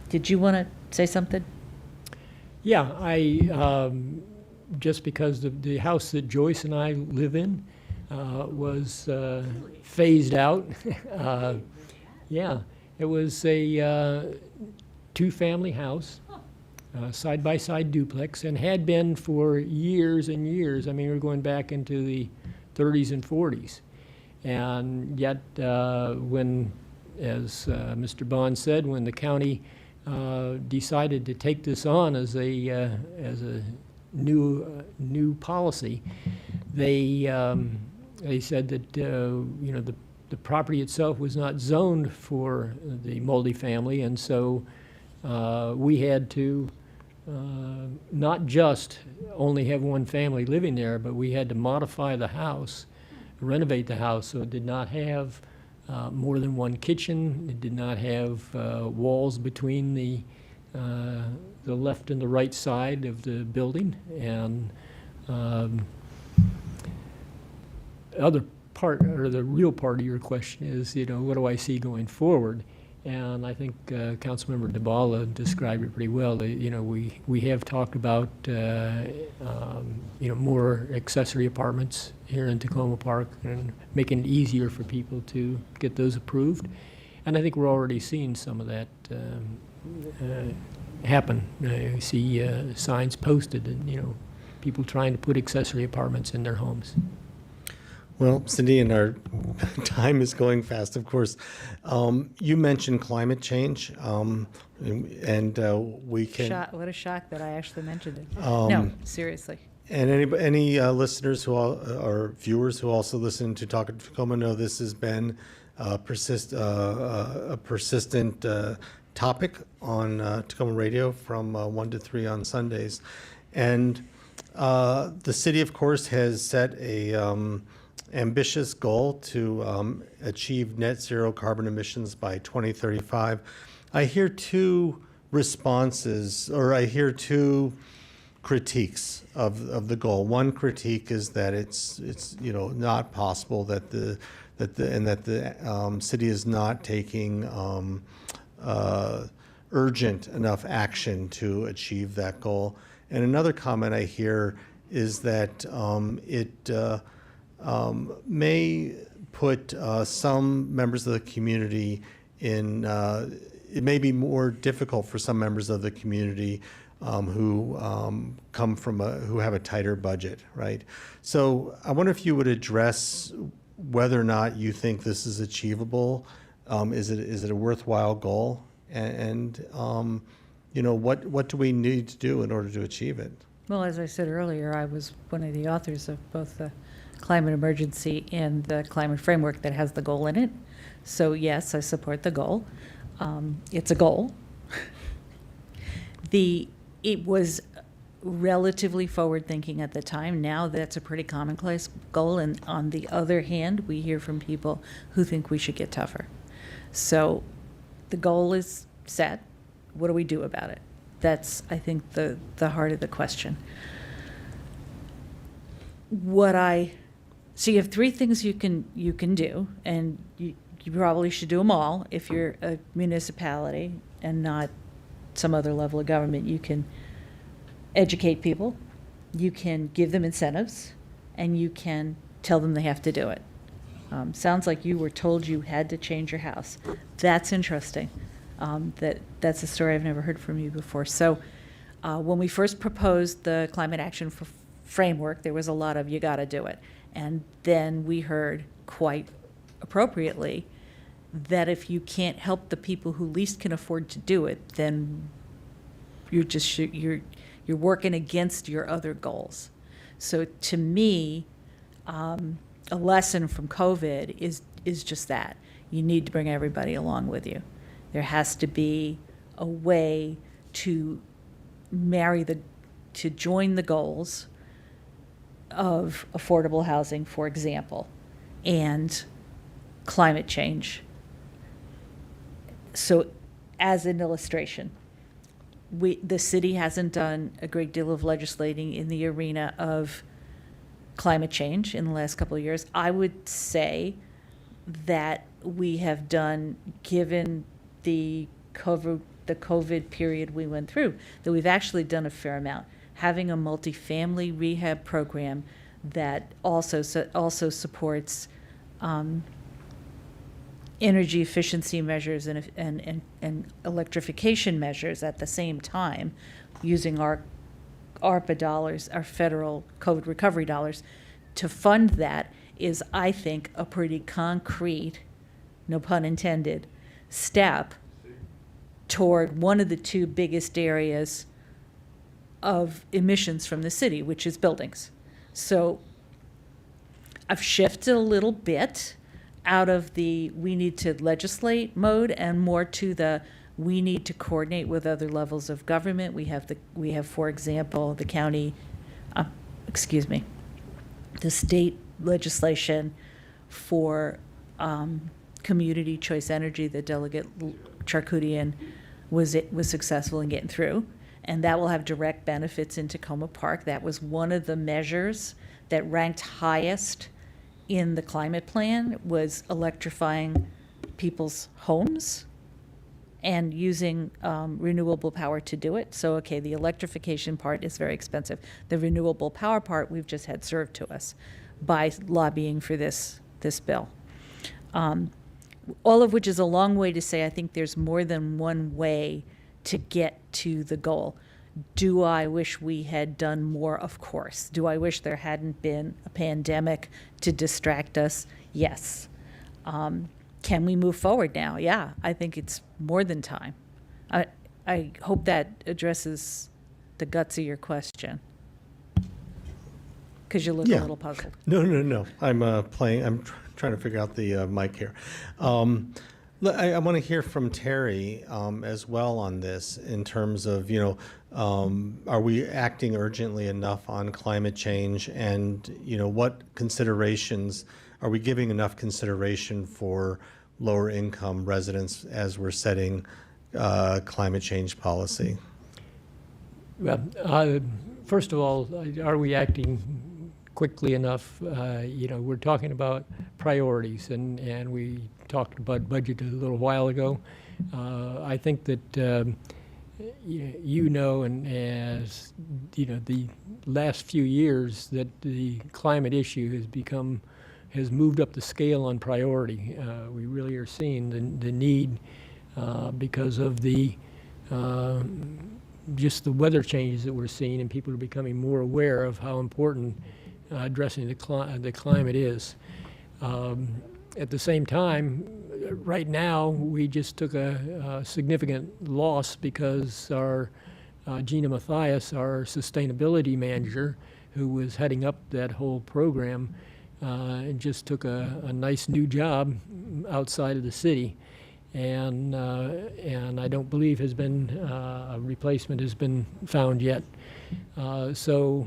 Did you want to say something? Yeah, I just because the house that Joyce and I live in was phased out. Yeah, it was a two-family house, side-by-side duplex, and had been for years and years. I mean, we're going back into the 30s and 40s. And yet, when, as Mr. Bond said, when the county decided to take this on as a new policy, they said that the property itself was not zoned for the multifamily, and so we had to not just only have one family living there, but we had to modify the house, renovate the house so it did not have more than one kitchen. It did not have walls between the left and the right side of the building. And other part, or the real part of your question is, what do I see going forward? And I think Councilmember DeBala described it pretty well. We have talked about, more accessory apartments here in Takoma Park and making it easier for people to get those approved. And I think we're already seeing some of that happen. You see signs posted and, people trying to put accessory apartments in their homes. Well, Cindy, and our time is going fast, of course. You mentioned climate change, and we can. What a shock that I actually mentioned it. No, seriously. And any listeners who or viewers who also listen to Talk of Tacoma know this has been a persistent topic on Tacoma Radio from 1 to 3 on Sundays. And the city, of course, has set a ambitious goal to achieve net zero carbon emissions by 2035. I hear two responses, or I hear two critiques of the goal. One critique is that it's not possible, that the city is not taking urgent enough action to achieve that goal. And another comment I hear is that it may put some members of the community in, it may be more difficult for some members of the community who come from who have a tighter budget, right? So I wonder if you would address whether or not you think this is achievable. Is it a worthwhile goal? And what do we need to do in order to achieve it? Well, as I said earlier, I was one of the authors of both the climate emergency and the climate framework that has the goal in it. So yes, I support the goal. It's a goal. It was relatively forward-thinking at the time. Now that's a pretty commonplace goal. And on the other hand, we hear from people who think we should get tougher. So the goal is set. What do we do about it? That's, I think, the heart of the question. So you have three things you can do, and you probably should do them all. If you're a municipality and not some other level of government, you can educate people, you can give them incentives, and you can tell them they have to do it. Sounds like you were told you had to change your house. That's interesting. That's a story I've never heard from you before. So when we first proposed the climate action framework, there was a lot of you got to do it. And then we heard quite appropriately that if you can't help the people who least can afford to do it, then you're working against your other goals. So to me, a lesson from COVID is just that. You need to bring everybody along with you. There has to be a way to to join the goals of affordable housing, for example, and climate change. So as an illustration, the city hasn't done a great deal of legislating in the arena of climate change in the last couple of years. I would say that we have done, given the COVID period we went through, that we've actually done a fair amount. Having a multifamily rehab program that also supports energy efficiency measures and electrification measures at the same time, using our ARPA dollars, our federal COVID recovery dollars, to fund that is, I think, a pretty concrete, no pun intended, step toward one of the two biggest areas of emissions from the city, which is buildings. So I've shifted a little bit out of the we need to legislate mode and more to the we need to coordinate with other levels of government. We have, for example, the county, the state legislation for community choice energy that Delegate Charkoudian was successful in getting through. And that will have direct benefits in Takoma Park. That was one of the measures that ranked highest in the climate plan, was electrifying people's homes and using renewable power to do it. So, okay, the electrification part is very expensive. The renewable power part we've just had served to us by lobbying for this bill. All of which is a long way to say I think there's more than one way to get to the goal. Do I wish we had done more? Of course. Do I wish there hadn't been a pandemic to distract us? Yes. Can we move forward now? Yeah, I think it's more than time. I hope that addresses the guts of your question. Because you look a Yeah. little puzzled. No. I'm trying to figure out the mic here. I want to hear from Terry as well on this in terms of, are we acting urgently enough on climate change, and, what considerations, are we giving enough consideration for lower income residents as we're setting climate change policy? Well, first of all, are we acting quickly enough? We're talking about priorities, and we talked about budget a little while ago. I think that and as the last few years, that the climate issue has moved up the scale on priority. We really are seeing the need because of just the weather changes that we're seeing, and people are becoming more aware of how important addressing the climate is. At the same time, right now, we just took a significant loss because our Gina Mathias, our sustainability manager, who was heading up that whole program, and just took a nice new job outside of the city, and I don't believe a replacement has been found yet. So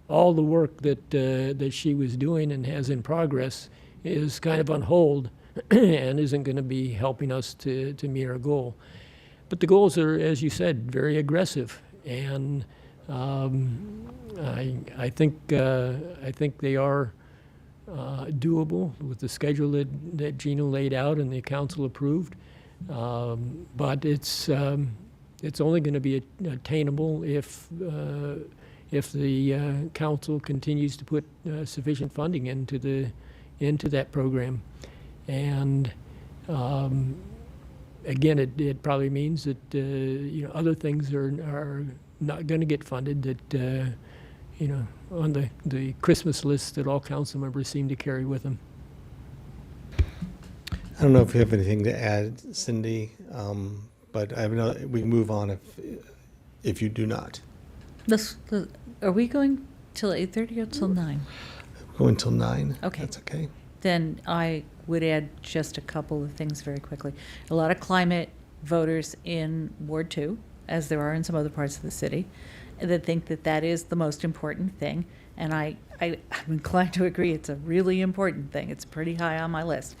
all the work that she was doing and has in progress is kind of on hold and isn't going to be helping us to meet our goal. But the goals are, as you said, very aggressive, and I think they are doable with the schedule that Gina laid out and the council approved. But it's only going to be attainable if the council continues to put sufficient funding into that program. And again, it probably means that other things are not going to get funded that on the Christmas list that all council members seem to carry with them. I don't know if you have anything to add, Cindy, but we can move on if you do not. Are we going till 8:30 or till 9? Going till 9. Okay. That's okay. Then I would add just a couple of things very quickly. A lot of climate voters in Ward 2, as there are in some other parts of the city, that think that is the most important thing. And I'm inclined to agree it's a really important thing. It's pretty high on my list.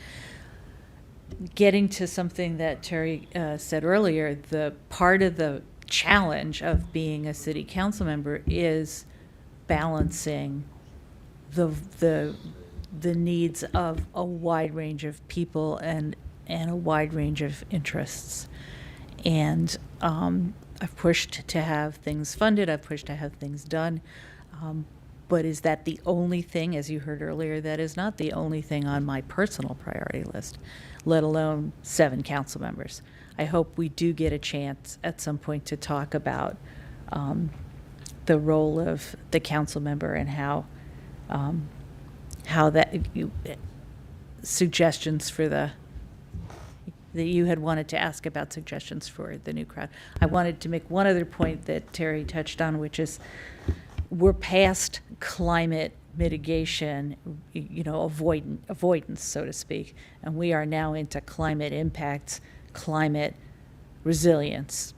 Getting to something that Terry said earlier, the part of the challenge of being a city council member is balancing the needs of a wide range of people and a wide range of interests. And I've pushed to have things funded, I've pushed to have things done, but is that the only thing? As you heard earlier, that is not the only thing on my personal priority list, let alone 7 council members. I hope we do get a chance at some point to talk about the role of the council member and how that suggestions for that you had wanted to ask about suggestions for the new crowd. I wanted to make one other point that Terry touched on, which is we're past climate mitigation, avoidance, so to speak, and we are now into climate impacts, climate resilience.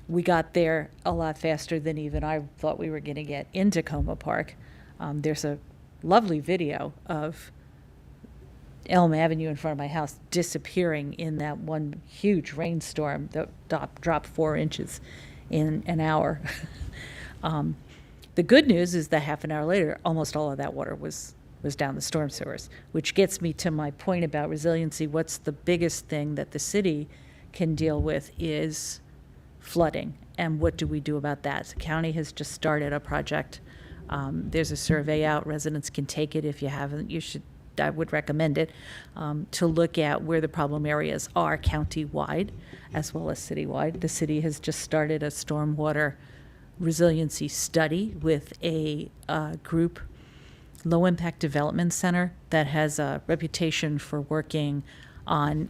We got there a lot faster than even I thought we were going to get in Takoma Park. There's a lovely video of Elm Avenue in front of my house disappearing in that one huge rainstorm that dropped 4 inches in an hour. The good news is that half an hour later, almost all of that water was down the storm sewers, which gets me to my point about resiliency. What's the biggest thing that the city can deal with is flooding. And what do we do about that? The county has just started a project. There's a survey out. Residents can take it. If you haven't, you should. I would recommend it, to look at where the problem areas are county-wide as well as city-wide. The city has just started a stormwater resiliency study with a group, Low Impact Development Center, that has a reputation for working on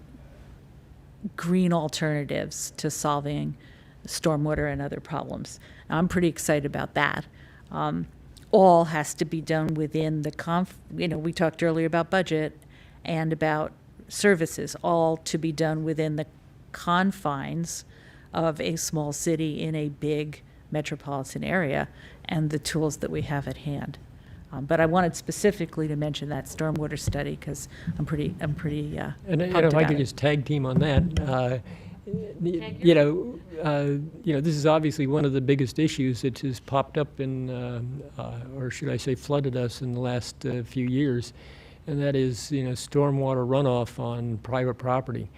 green alternatives to solving stormwater and other problems. I'm pretty excited about that. All has to be done within the we talked earlier about budget and about services, all to be done within the confines of a small city in a big metropolitan area and the tools that we have at hand. But I wanted specifically to mention that stormwater study because I'm pretty And pumped if I about could it. just tag team on that, this is obviously one of the biggest issues that has popped up or should I say flooded us in the last few years, and that is, stormwater runoff on private property.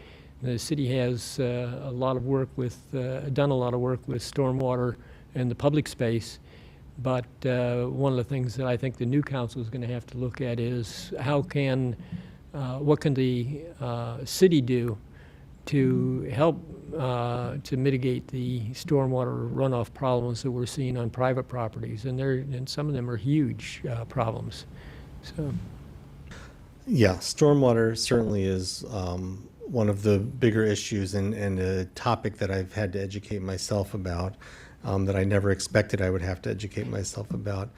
The city has done a lot of work with stormwater and the public space, but one of the things that I think the new council is going to have to look at is what can the city do to help to mitigate the stormwater runoff problems that we're seeing on private properties, and some of them are huge problems. So, Yeah, stormwater certainly is one of the bigger issues and a topic that I've had to educate myself about, that I never expected I would have to educate myself about.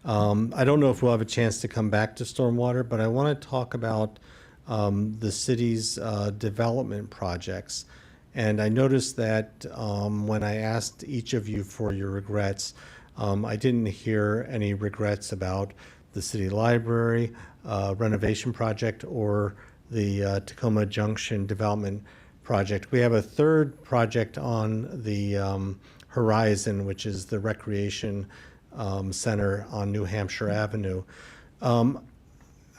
I don't know if we'll have a chance to come back to stormwater, but I want to talk about the city's development projects. And I noticed that when I asked each of you for your regrets, I didn't hear any regrets about the city library renovation project or the Takoma Junction development project. We have a third project on the horizon, which is the recreation center on New Hampshire Avenue.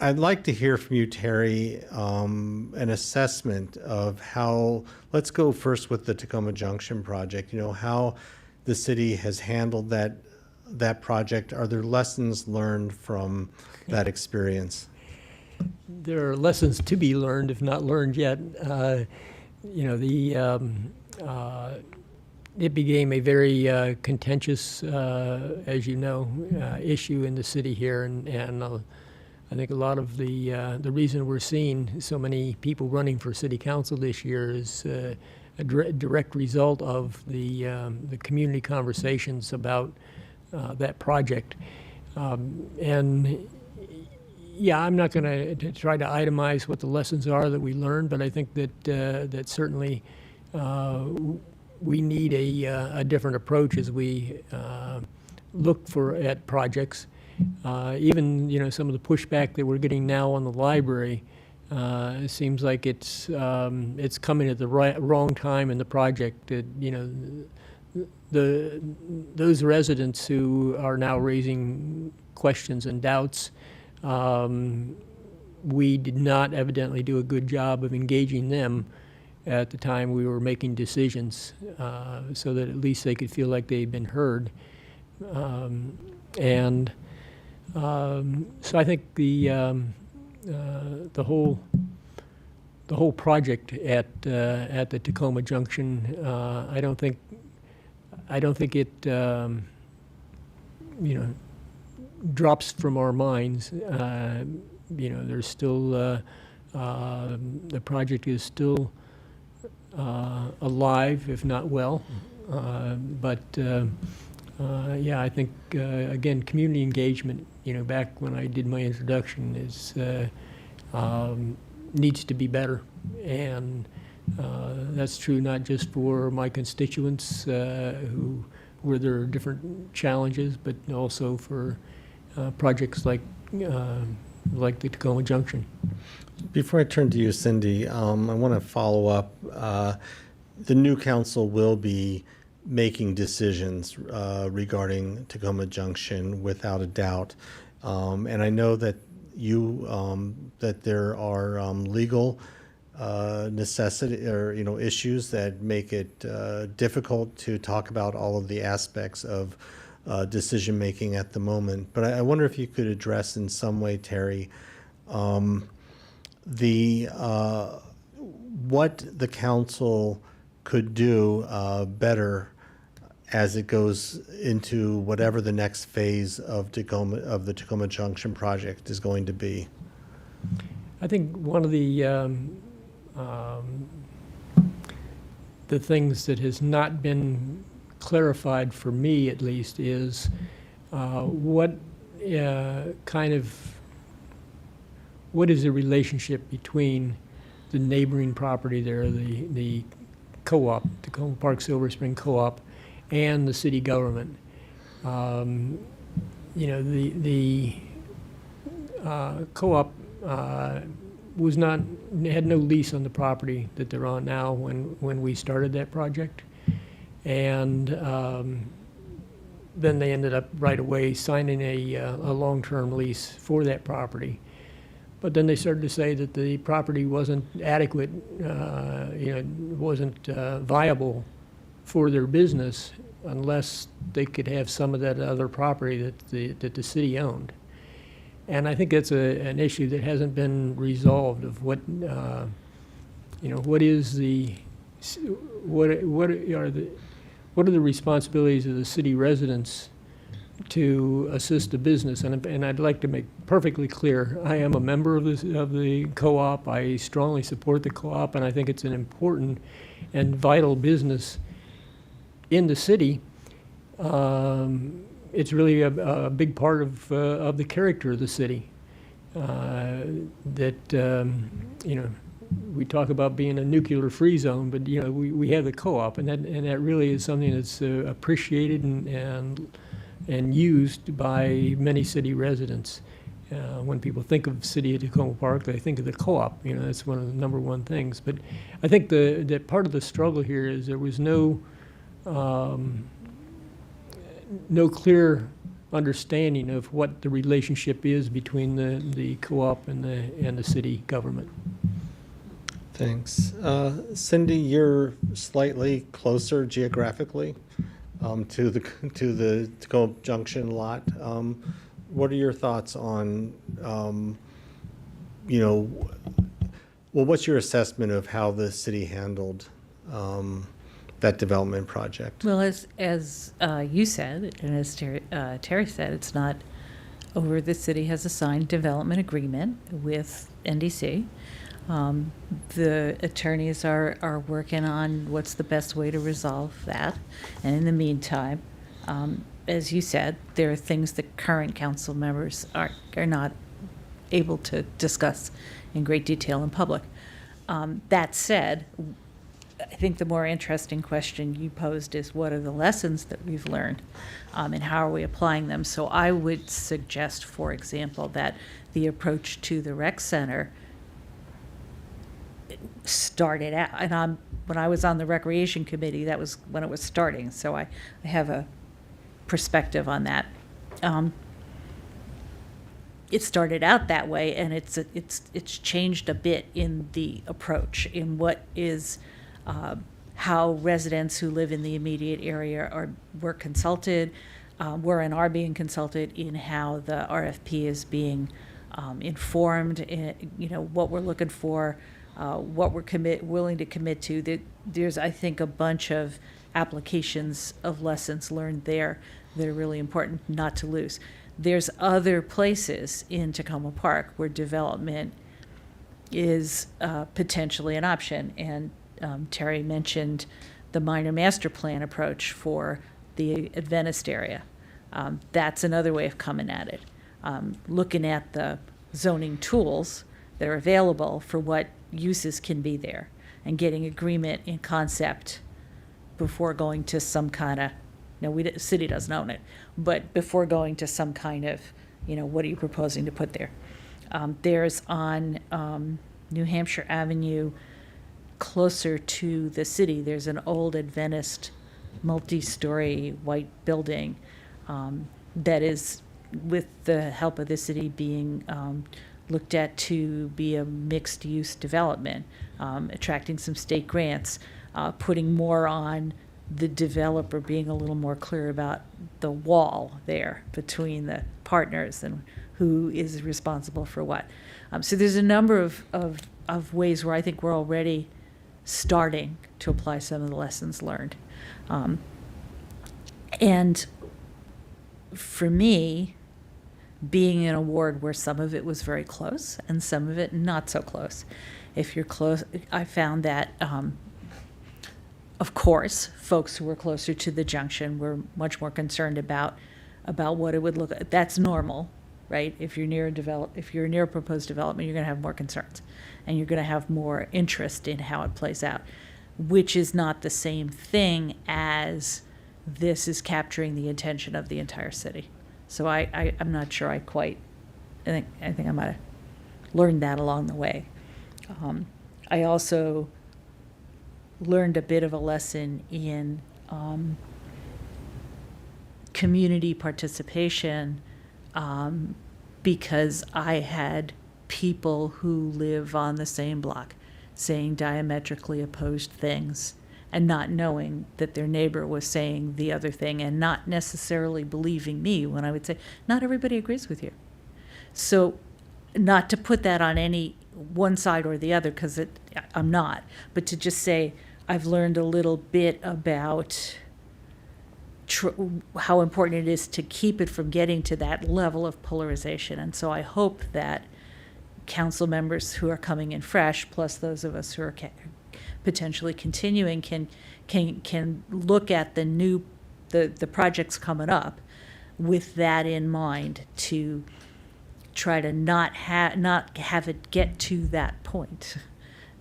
I'd like to hear from you, Terry, an assessment of how, let's go first with the Takoma Junction project, how the city has handled that project. Are there lessons learned from that experience? there are lessons to be learned, if not learned yet. It became a very contentious, as you know, issue in the city here, and I think a lot of the reason we're seeing so many people running for city council this year is a direct result of the community conversations about that project. And yeah, I'm not going to try to itemize what the lessons are that we learned, but I think that that certainly we need a different approach as we look at projects. Even some of the pushback that we're getting now on the library seems like it's coming at the wrong time in the project. Those residents who are now raising questions and doubts, we did not evidently do a good job of engaging them at the time we were making decisions, so that at least they could feel like they'd been heard. So I think the whole project at the Takoma Junction, I don't think it drops from our minds. There's still the project is still alive, if not well, but yeah, I think again, community engagement. Back when I did my introduction, is needs to be better, and that's true not just for my constituents where there are different challenges, but also for projects like the Takoma Junction. Before I turn to you, Cindy, I want to follow up. The new council will be making decisions regarding Takoma Junction without a doubt. And I know that that there are legal necessity or, issues that make it difficult to talk about all of the aspects of decision making at the moment. But I wonder if you could address in some way, Terry, the what the council could do better as it goes into whatever the next phase of the Tacoma Junction project is going to be. I think one of the things that has not been clarified for me, at least, is what is the relationship between the neighboring property there, the co-op, Takoma Park Silver Spring Co-op, and the city government. The co-op had no lease on the property that they're on now when we started that project. And then they ended up right away signing a long-term lease for that property. But then they started to say that the property wasn't adequate, wasn't viable for their business unless they could have some of that other property that the city owned. And I think that's an issue that hasn't been resolved of what are the responsibilities of the city residents to assist the business. And I'd like to make perfectly clear, I am a member of the co-op. I strongly support the co-op, and I think it's an important and vital business in the city. It's really a big part of the character of the city. We talk about being a nuclear-free zone, but we have the co-op, and that really is something that's appreciated and used by many city residents. When people think of City of Takoma Park, they think of the co-op. That's one of the number one things. But I think that part of the struggle here is there was no clear understanding of what the relationship is between the co-op and the city government. Thanks. Cindy, you're slightly closer geographically to the Tacoma Junction lot. What are your thoughts on, what's your assessment of how the city handled that development project? Well, as you said, and as Terry said, it's not over. The city has a signed development agreement with NDC. The attorneys are working on what's the best way to resolve that. And in the meantime, as you said, there are things that current council members are not able to discuss in great detail in public. That said, I think the more interesting question you posed is what are the lessons that we've learned and how are we applying them? So I would suggest, for example, that the approach to the rec center started out, and when I was on the recreation committee, that was when it was starting, so I have a perspective on that. It started out that way, and it's changed a bit in the approach, in what is how residents who live in the immediate area were consulted, were and are being consulted in how the RFP is being informed, what we're looking for, what we're willing to commit to. There's, I think, a bunch of applications of lessons learned there that are really important not to lose. There's other places in Takoma Park where development is potentially an option, and Terry mentioned the minor master plan approach for the Adventist area. That's another way of coming at it. Looking at the zoning tools that are available for what uses can be there, and getting agreement in concept before going to some kind of, the city doesn't own it, but before going to some kind of, what are you proposing to put there? There's on New Hampshire Avenue, closer to the city, there's an old Adventist multi-story white building that is, with the help of the city, being looked at to be a mixed-use development, attracting some state grants, putting more on the developer being a little more clear about the wall there between the partners and who is responsible for what. So there's a number of ways where I think we're already starting to apply some of the lessons learned. And for me, being in a ward where some of it was very close and some of it not so close. If you're close, I found that, of course, folks who were closer to the junction were much more concerned about what it would look like. That's normal, right? If you're near a proposed development, you're going to have more concerns, and you're going to have more interest in how it plays out, which is not the same thing as this is capturing the attention of the entire city. So I'm not sure I think I might have learned that along the way. I also learned a bit of a lesson in community participation, because I had people who live on the same block saying diametrically opposed things and not knowing that their neighbor was saying the other thing and not necessarily believing me when I would say, not everybody agrees with you. So not to put that on any one side or the other, because I'm not, but to just say I've learned a little bit about how important it is to keep it from getting to that level of polarization. And so I hope that council members who are coming in fresh, plus those of us who are potentially continuing, can look at the projects coming up with that in mind, to try to not have it get to that point,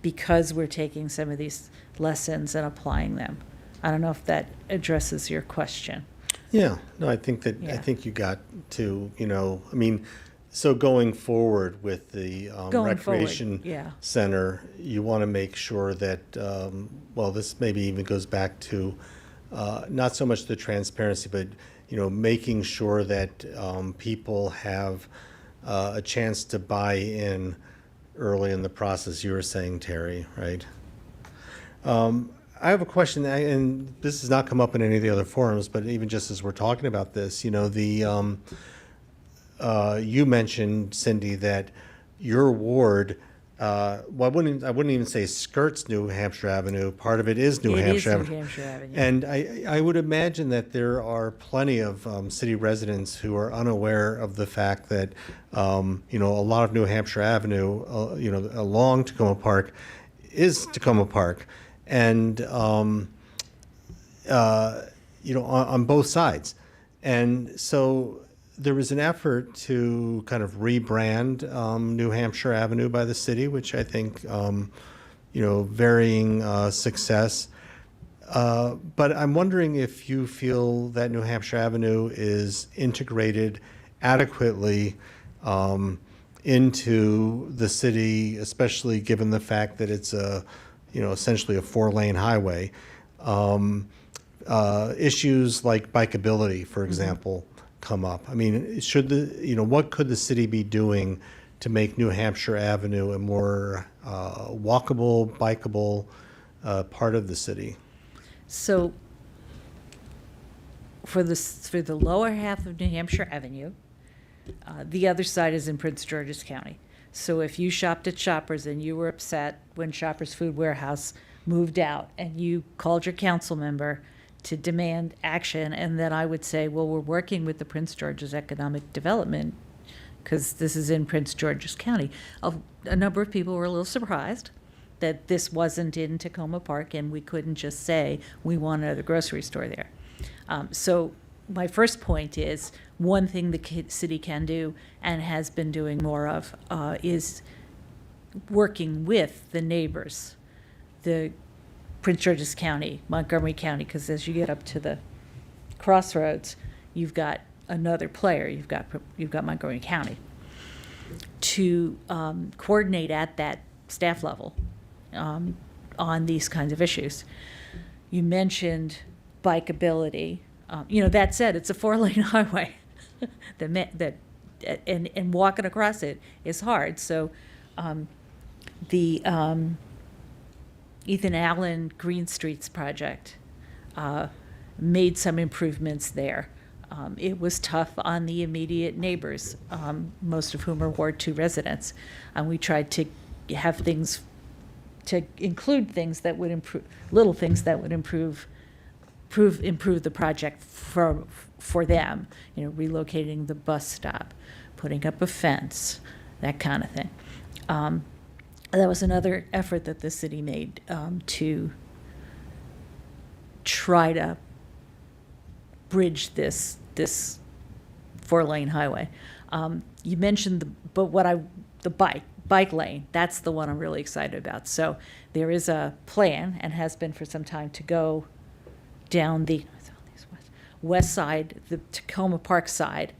because we're taking some of these lessons and applying them. I don't know if that addresses your question. Yeah, no, I think that, Yeah. I think you got to, I mean, so going forward with the recreation yeah. center, you want to make sure that, well, this maybe even goes back to not so much the transparency, but, making sure that people have a chance to buy in early in the process. You were saying, Terry, right? I have a question, and this has not come up in any of the other forums, but even just as we're talking about this, you mentioned, Cindy, that your ward, well, I wouldn't even say skirts New Hampshire Avenue. Part of it is New Hampshire Avenue. New Hampshire Avenue. And I would imagine that there are plenty of city residents who are unaware of the fact that, a lot of New Hampshire Avenue, along Takoma Park is Takoma Park. And, on both sides. And so there was an effort to kind of rebrand New Hampshire Avenue by the city, which I think, varying success. But I'm wondering if you feel that New Hampshire Avenue is integrated adequately into the city, especially given the fact that it's essentially a 4-lane highway. Issues like bikeability, for example, come up. I mean, what could the city be doing to make New Hampshire Avenue a more walkable, bikeable part of the city? So for the lower half of New Hampshire Avenue, the other side is in Prince George's County. So if you shopped at Shoppers and you were upset when Shoppers Food Warehouse moved out and you called your council member to demand action, and then I would say, well, we're working with the Prince George's Economic Development because this is in Prince George's County. A number of people were a little surprised that this wasn't in Takoma Park and we couldn't just say we want another grocery store there. So my first point is, one thing the city can do and has been doing more of is working with the neighbors, the Prince George's County, Montgomery County, because as you get up to the crossroads, you've got another player. You've got Montgomery County to coordinate at that staff level on these kinds of issues. You mentioned bikeability. That said, it's a 4-lane highway that and walking across it is hard. So the Ethan Allen Green Streets project made some improvements there. It was tough on the immediate neighbors, most of whom are Ward 2 residents. And we tried to have things, to include things that would improve, little things that would improve the project for them. You know, relocating the bus stop, putting up a fence, that kind of thing. That was another effort that the city made to try to bridge this 4-lane highway. You mentioned the bike lane. That's the one I'm really excited about. So there is a plan, and has been for some time, to go down the west side, the Takoma Park side,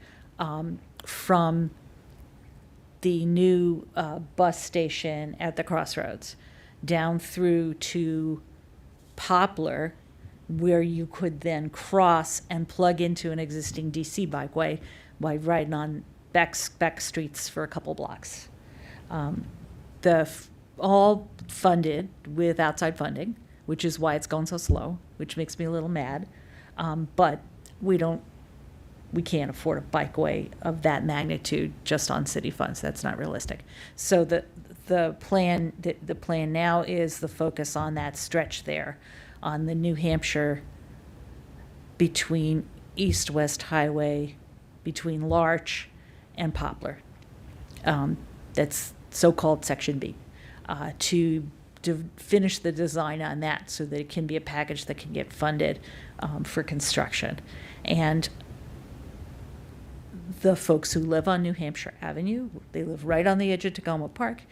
from the new bus station at the crossroads down through to Poplar, where you could then cross and plug into an existing DC bikeway by riding on back streets for a couple blocks. All funded with outside funding, which is why it's going so slow, which makes me a little mad. But we can't afford a bikeway of that magnitude just on city funds. That's not realistic. So the plan now is the focus on that stretch there, on the New Hampshire between East-West Highway, between Larch and Poplar. That's so-called Section B, to finish the design on that so that it can be a package that can get funded for construction. And the folks who live on New Hampshire Avenue, they live right on the edge of Takoma Park.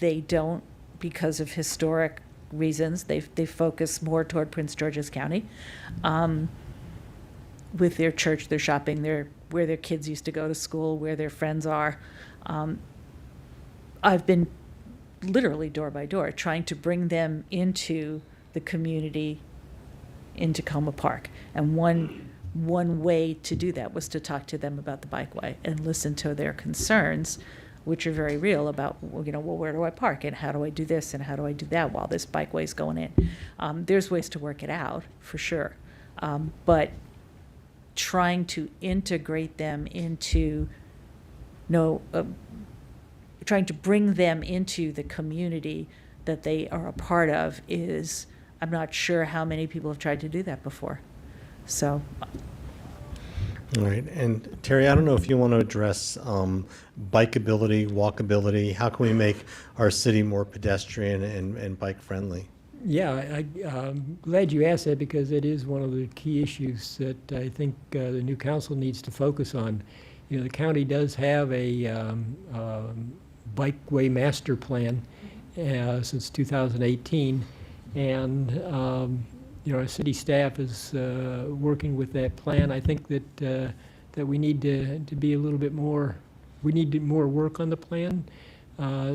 They don't, because of historic reasons, they focus more toward Prince George's County, with their church, their shopping, where their kids used to go to school, where their friends are. I've been literally door by door trying to bring them into the community in Takoma Park. And one way to do that was to talk to them about the bikeway and listen to their concerns, which are very real, about, well, where do I park, and how do I do this, and how do I do that while this bikeway is going in? There's ways to work it out, for sure. But trying to integrate them into, trying to bring them into the community that they are a part of is, I'm not sure how many people have tried to do that before. So. All right. And Terry, I don't know if you want to address bikeability, walkability. How can we make our city more pedestrian and bike friendly? Yeah, I'm glad you asked that, because it is one of the key issues that I think the new council needs to focus on. You know, the county does have a bikeway master plan since 2018, and our city staff is working with that plan. I think that we need to be a little bit more. We need more work on the plan,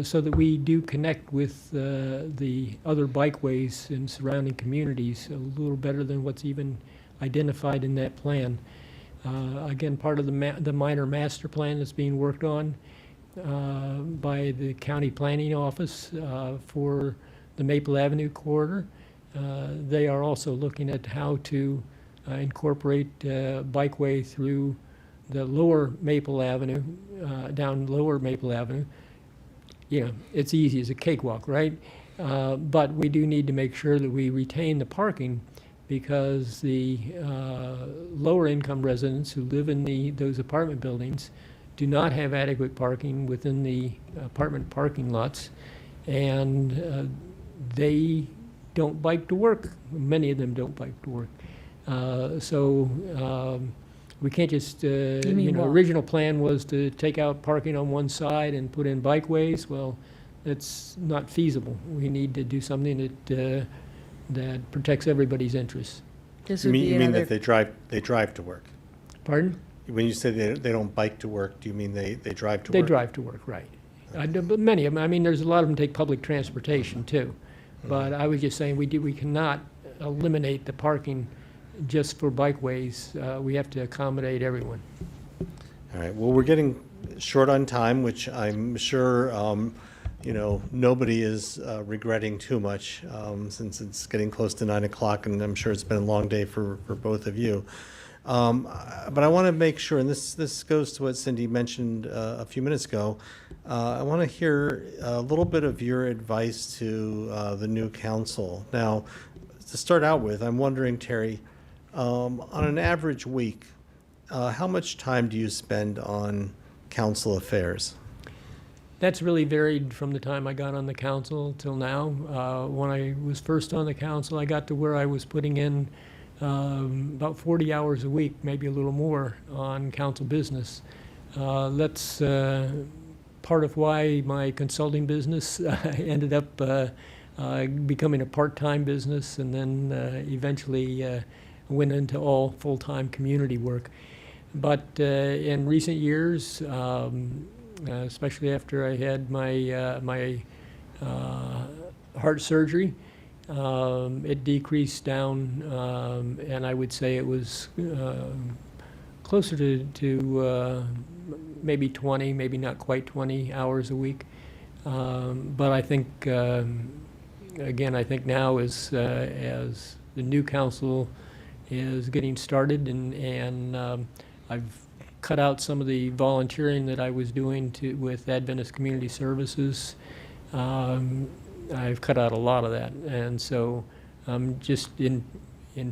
so that we do connect with the other bikeways in surrounding communities a little better than what's even identified in that plan. Again, part of the minor master plan that's being worked on by the county planning office for the Maple Avenue corridor. They are also looking at how to incorporate bikeway through the lower Maple Avenue, down lower Maple Avenue. It's easy as a cakewalk, right? But we do need to make sure that we retain the parking, because the lower income residents who live in those apartment buildings do not have adequate parking within the apartment parking lots, and they don't bike to work. Many of them don't bike to work. So we can't just, original plan was to take out parking on one side and put in bikeways. Well, that's not feasible. We need to do something that protects everybody's interests. You mean that they drive to work? Pardon? When you say they don't bike to work, do you mean they drive to work? They drive to work, right. But many of them, there's a lot of them take public transportation too. But I was just saying, we cannot eliminate the parking just for bikeways. We have to accommodate everyone. All right. Well, we're getting short on time, which I'm sure, nobody is regretting too much, since it's getting close to 9 o'clock, and I'm sure it's been a long day for both of you. But I want to make sure, and this goes to what Cindy mentioned a few minutes ago, I want to hear a little bit of your advice to the new council. Now, to start out with, I'm wondering, Terry, on an average week, how much time do you spend on council affairs? That's really varied from the time I got on the council till now. When I was first on the council, I got to where I was putting in about 40 hours a week, maybe a little more, on council business. That's part of why my consulting business ended up becoming a part-time business, and then eventually went into all full-time community work. But in recent years, especially after I had my heart surgery, it decreased down, and I would say it was closer to maybe 20, maybe not quite 20 hours a week. But I think, again, I think now as the new council is getting started, and I've cut out some of the volunteering that I was doing with Adventist Community Services. I've cut out a lot of that, and so I'm just in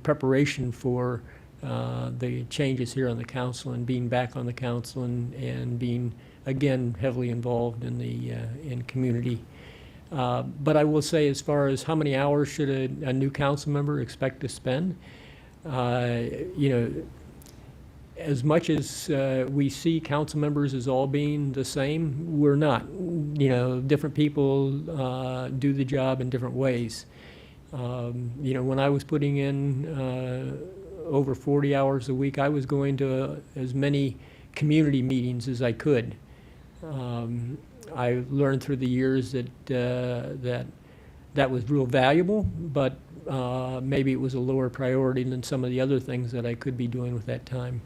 preparation for the changes here on the council, and being back on the council, and being again heavily involved in the in community. But I will say, as far as how many hours should a new council member expect to spend, as much as we see council members as all being the same, we're not. Different people do the job in different ways. When I was putting in over 40 hours a week, I was going to as many community meetings as I could. I learned through the years that was real valuable, but maybe it was a lower priority than some of the other things that I could be doing with that time.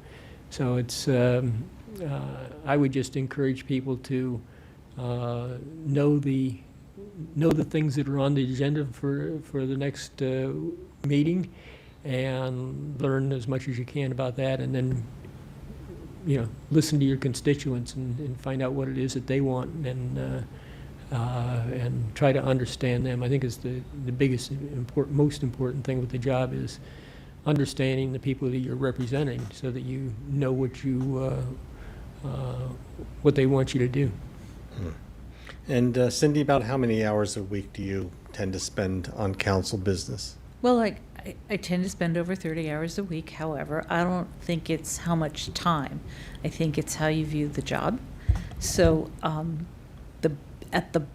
So it's, I would just encourage people to know the things that are on the agenda for the next meeting, and learn as much as you can about that, and then listen to your constituents and find out what it is that they want, and try to understand them. I think is the biggest, most important thing with the job is understanding the people that you're representing, so that you know what they want you to do. And Cindy, about how many hours a week do you tend to spend on council business? Well, I tend to spend over 30 hours a week. However, I don't think it's how much time. I think it's how you view the job. So at the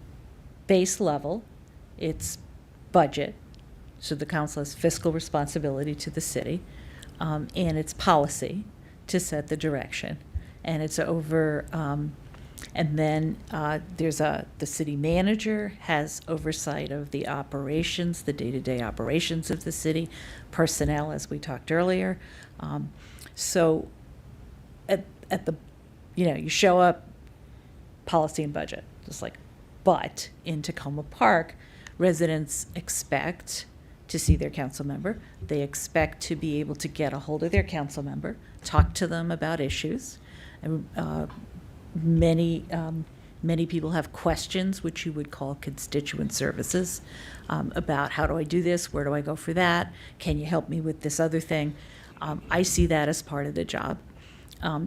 base level, it's budget. So the council has fiscal responsibility to the city, and it's policy to set the direction. And it's over, and then there's the city manager has oversight of the operations, the day-to-day operations of the city, personnel, as we talked earlier. So at the, you show up, policy and budget, just like, but in Takoma Park, residents expect to see their council member. They expect to be able to get a hold of their council member, talk to them about issues. And many people have questions, which you would call constituent services, about how do I do this? Where do I go for that? Can you help me with this other thing? I see that as part of the job.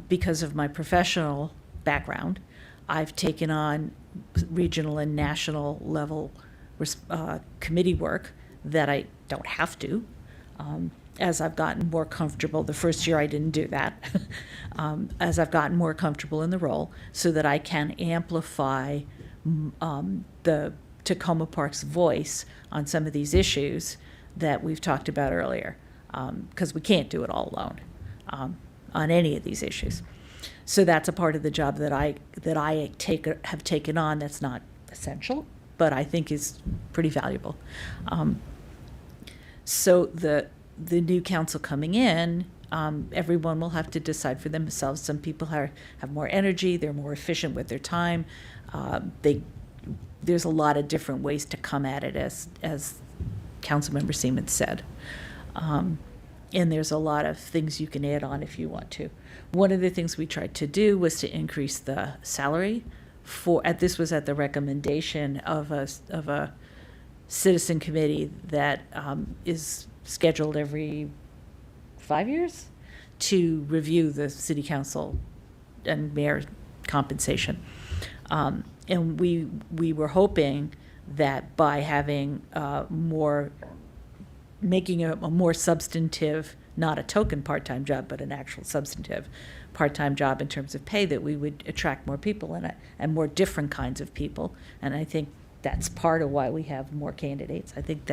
Because of my professional background, I've taken on regional and national level committee work that I don't have to. As I've gotten more comfortable, the first year I didn't do that, as I've gotten more comfortable in the role, so that I can amplify the Takoma Park's voice on some of these issues that we've talked about earlier, because we can't do it all alone on any of these issues. So that's a part of the job that I have taken on that's not essential, but I think is pretty valuable. So the new council coming in, Everyone will have to decide for themselves. Some people have more energy, they're more efficient with their time. There's a lot of different ways to come at it, as Councilmember Siemens said. And there's a lot of things you can add on if you want to. One of the things we tried to do was to increase the salary this was at the recommendation of a citizen committee that is scheduled every 5 years to review the city council and mayor compensation. And we were hoping that by having making a more substantive, not a token part-time job, but an actual substantive part-time job in terms of pay, that we would attract more people and more different kinds of people. And I think that's part of why we have more candidates. I think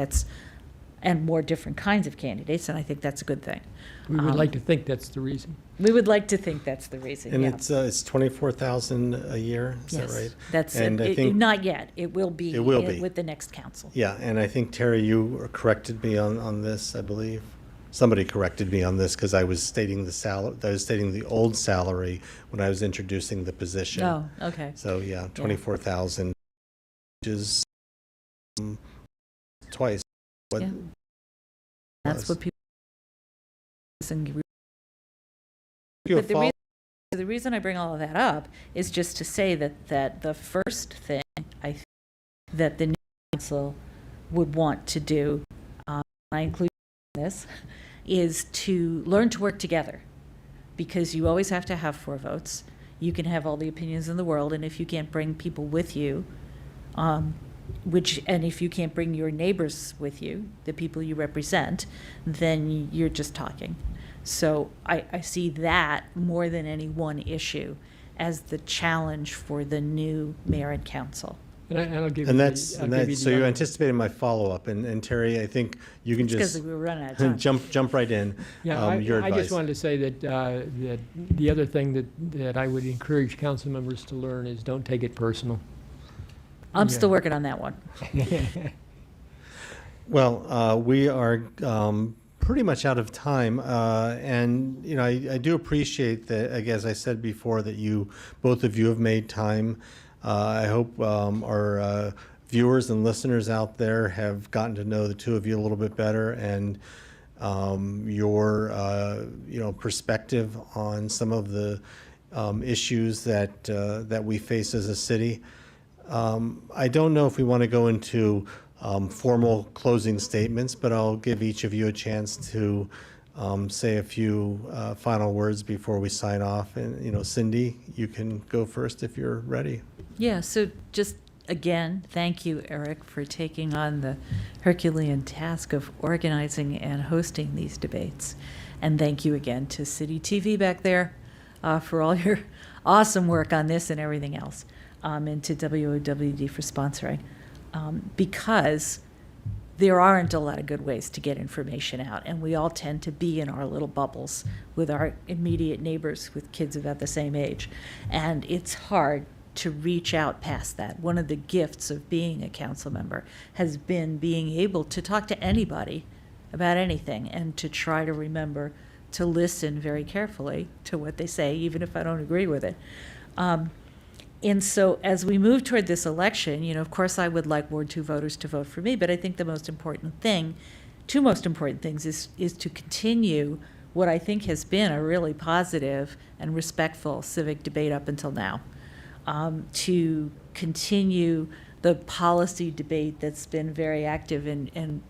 and more different kinds of candidates, and I think that's a good thing. We would like to think that's the reason. We would like to think that's the reason. And yeah. it's 24,000 a year. Is Yes, that right? That's And I think not yet. It will be. It will be. With the next council. Yeah, and I think Terry, you corrected me on this. I believe somebody corrected me on this because I was stating the old salary when I was introducing the position. Oh, okay. So yeah, 24,000, which is twice what. Yeah. That's what people. But the reason I bring all of that up is just to say that the first thing I think that the new council would want to do, I include this, is to learn to work together, because you always have to have 4 votes. You can have all the opinions in the world, and if you can't bring people with you, and if you can't bring your neighbors with you, the people you represent, then you're just talking. So I see that more than any one issue as the challenge for the new mayor and council. I'll give And you that's, the, I'll and give that, you so the you other- anticipated my follow-up, and Terry, I think you can Because just we were running out of time. jump right in. Yeah, Your I advice. just wanted to say that that the other thing that I would encourage council members to learn is don't take it personal. I'm Yeah. still working on that one. Well, we are pretty much out of time, and I do appreciate that. As I said before, that both of you have made time. I hope our viewers and listeners out there have gotten to know the two of you a little bit better, and your perspective on some of the issues that we face as a city. I don't know if we want to go into formal closing statements, but I'll give each of you a chance to say a few final words before we sign off. And, Cindy, you can go first if you're ready. Yeah, so just again, thank you, Eric, for taking on the Herculean task of organizing and hosting these debates. And thank you again to City TV back there for all your awesome work on this and everything else, and to WOWD for sponsoring. Because there aren't a lot of good ways to get information out, and we all tend to be in our little bubbles with our immediate neighbors with kids about the same age. And it's hard to reach out past that. One of the gifts of being a council member has been being able to talk to anybody about anything and to try to remember to listen very carefully to what they say, even if I don't agree with it. And so as we move toward this election, of course, I would like Ward 2 voters to vote for me, but I think the most important thing, two most important things, is to continue what I think has been a really positive and respectful civic debate up until now. To continue the policy debate that's been very active and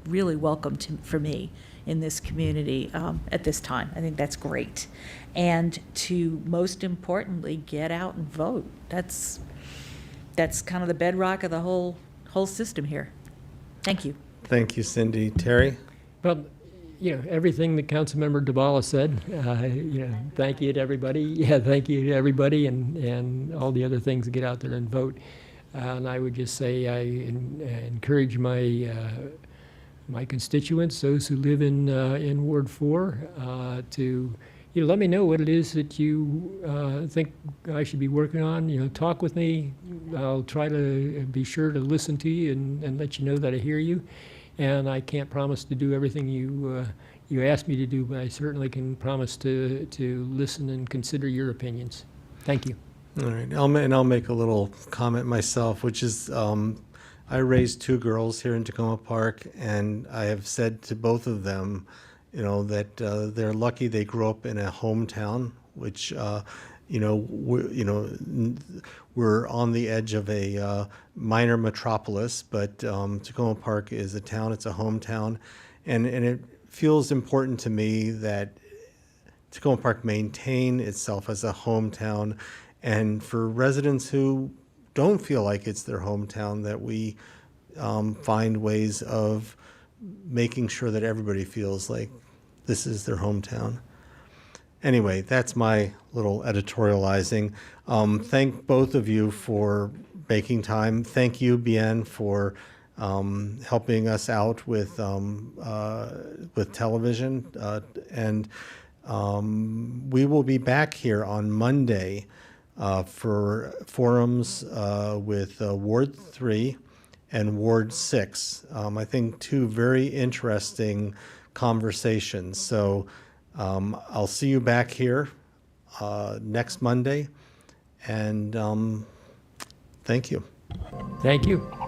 really welcome for me in this community at this time. I think that's great. And to, most importantly, get out and vote. That's kind of the bedrock of the whole system here. Thank you. Thank you, Cindy. Terry? Well, everything that Councilmember DeBala said, thank you to everybody. Yeah, thank you to everybody and all the other things, get out there and vote. And I would just say I encourage my constituents, those who live in Ward 4, to let me know what it is that you think I should be working on. Talk with me. I'll try to be sure to listen to you and let you know that I hear you. And I can't promise to do everything you you asked me to do, but I certainly can promise to listen and consider your opinions. Thank you. All right, I'll make a little comment myself, which is I raised 2 girls here in Takoma Park, and I have said to both of them, that they're lucky they grew up in a hometown, which we're on the edge of a minor metropolis, but Takoma Park is a town. It's a hometown, and it feels important to me that Takoma Park maintain itself as a hometown, and for residents who don't feel like it's their hometown, that we find ways of making sure that everybody feels like this is their hometown. Anyway, that's my little editorializing. Thank both of you for making time. Thank you, Bien, for helping us out with television. And we will be back here on Monday for forums with Ward 3 and Ward 6. I think 2 very interesting conversations. So I'll see you back here next Monday, and thank you. Thank you.